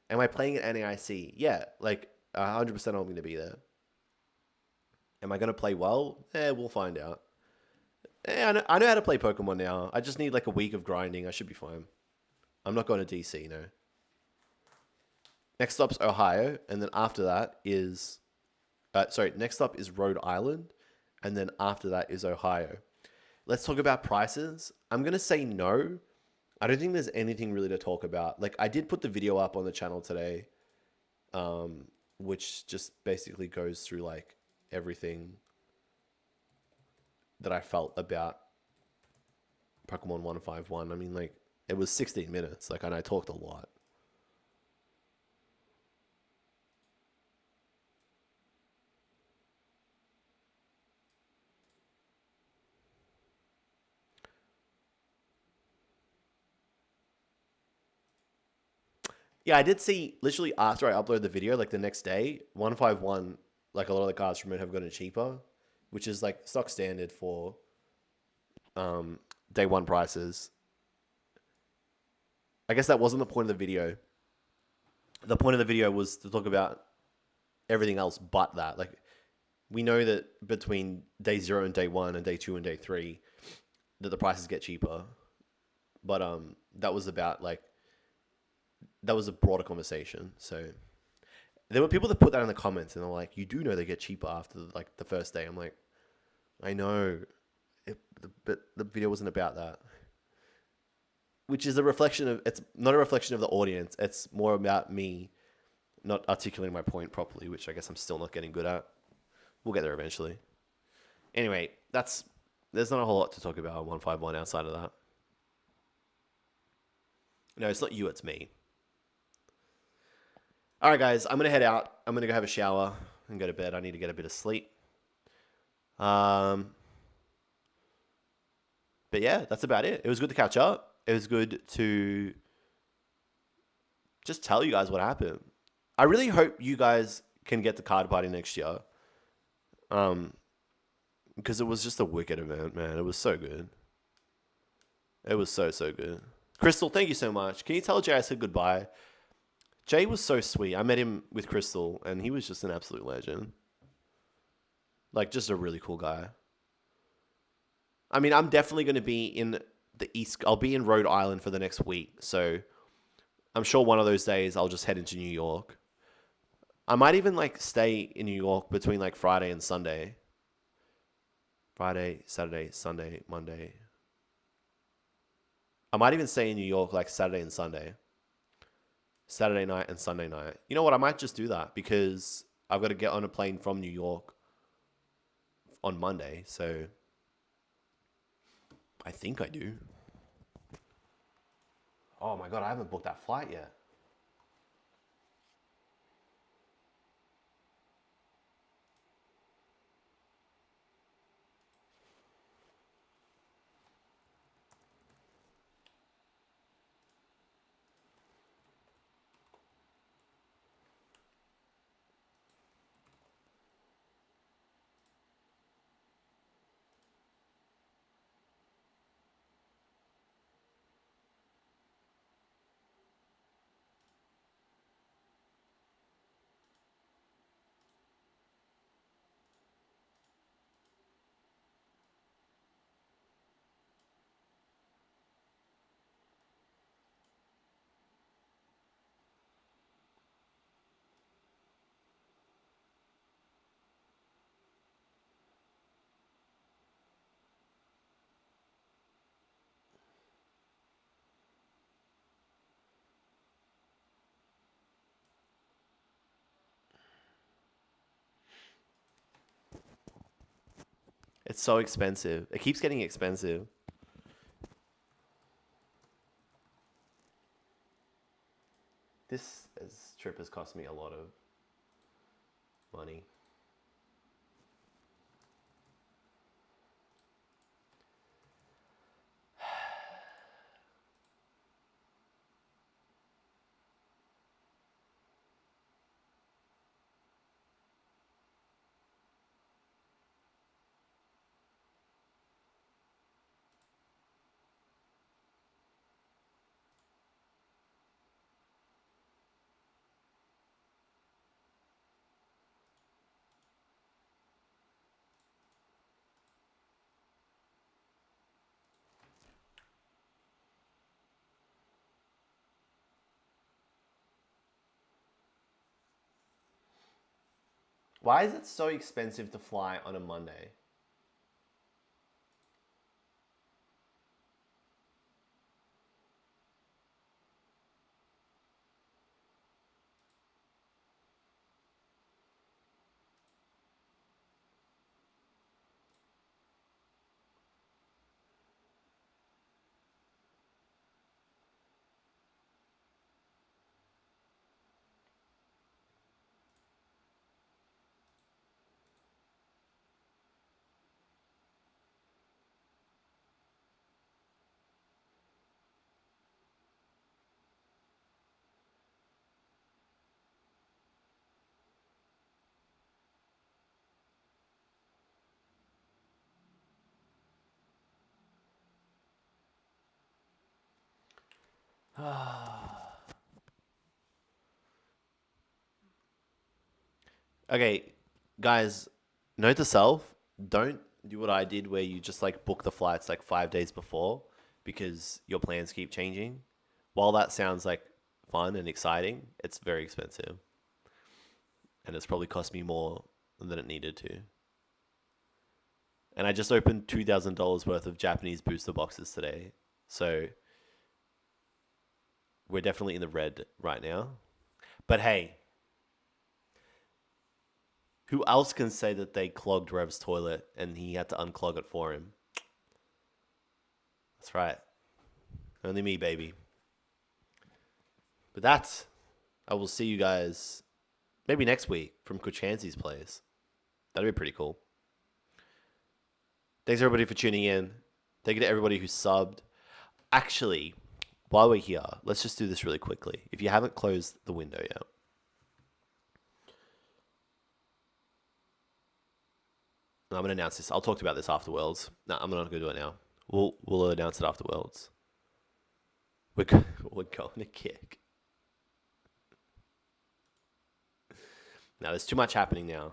A: Am I playing at NAIC? Yeah, like 100% I'm going to be there. Am I going to play well? We'll find out. I know how to play Pokemon now. I just need like a week of grinding. I should be fine. I'm not going to DC, no. Next stop's Ohio, and then after that is... next stop is Rhode Island, and then after that is Ohio. Let's talk about prices. I'm going to say no. I don't think there's anything really to talk about. Like, I did put the video up on the channel today, which just basically goes through, like, everything that I felt about Pokemon 151. I mean, like, it was 16 minutes, like, and I talked a lot. Yeah, I did see, literally after I uploaded the video, like the next day, 151, like a lot of the cards from it have gotten cheaper, which is like stock standard for day one prices. I guess that wasn't the point of the video. The point of the video was to talk about everything else but that. Like, we know that between day 0 and day 1 and day 2 and day 3, that the prices get cheaper. But that was about like, that was a broader conversation. So there were people that put that in the comments and they're like, you do know they get cheaper after like the first day. I'm like, I know, but the video wasn't about that. Which is a reflection of, it's not a reflection of the audience. It's more about me not articulating my point properly, which I guess I'm still not getting good at. We'll get there eventually. Anyway, there's not a whole lot to talk about on 151 outside of that. No, it's not you, it's me. All right, guys, I'm going to head out. I'm going to go have a shower and go to bed. I need to get a bit of sleep. But yeah, that's about it. It was good to catch up. It was good to just tell you guys what happened. I really hope you guys can get the card party next year. Because it was just a wicked event, man. It was so good. It was so good. Crystal, thank you so much. Can you tell Jay I said goodbye? Jay was so sweet. I met him with Crystal, and he was just an absolute legend. Like, just a really cool guy. I mean, I'm definitely going to be in the East. I'll be in Rhode Island for the next week. So I'm sure one of those days I'll just head into New York. I might even like stay in New York between like Friday and Sunday. Friday, Saturday, Sunday, Monday. I might even stay in New York like Saturday and Sunday. Saturday night and Sunday night. You know what? I might just do that because I've got to get on a plane from New York on Monday. So I think I do. Oh my God, I haven't booked that flight yet. It's so expensive. It keeps getting expensive. This trip has cost me a lot of money. Why is it so expensive to fly on a Monday? Okay, guys, note to self, don't do what I did where you just like book the flights like 5 days before because your plans keep changing. While that sounds like fun and exciting, it's very expensive. And it's probably cost me more than it needed to. And I just opened $2,000 worth of Japanese booster boxes today. So we're definitely in the red right now. But hey, who else can say that they clogged Rev's toilet and he had to unclog it for him? That's right. Only me, baby. with that, I will see you guys maybe next week from Kuchansi's place. That'd be pretty cool. Thanks everybody for tuning in. Thank you to everybody who subbed. Actually, while we're here, let's just do this really quickly. If you haven't closed the window yet, I'm going to announce this. I'll talk about this after Worlds. No, I'm not going to do it now. We'll announce it after Worlds. We're going to kick. Now, there's too much happening now.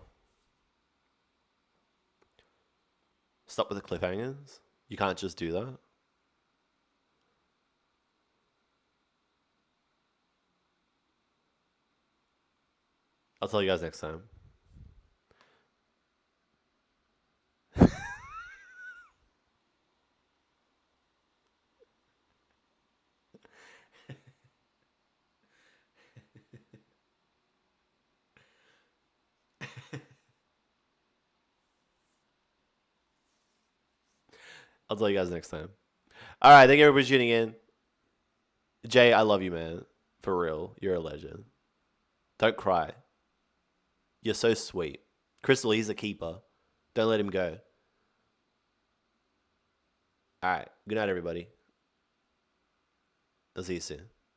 A: Stop with the cliffhangers. You can't just do that. I'll tell you guys next time. I'll tell you guys next time. All right, thank you everybody for tuning in. Jay, I love you, man. For real. You're a legend. Don't cry. You're so sweet. Crystal, he's a keeper. Don't let him go. All right. Good night, everybody. I'll see you soon.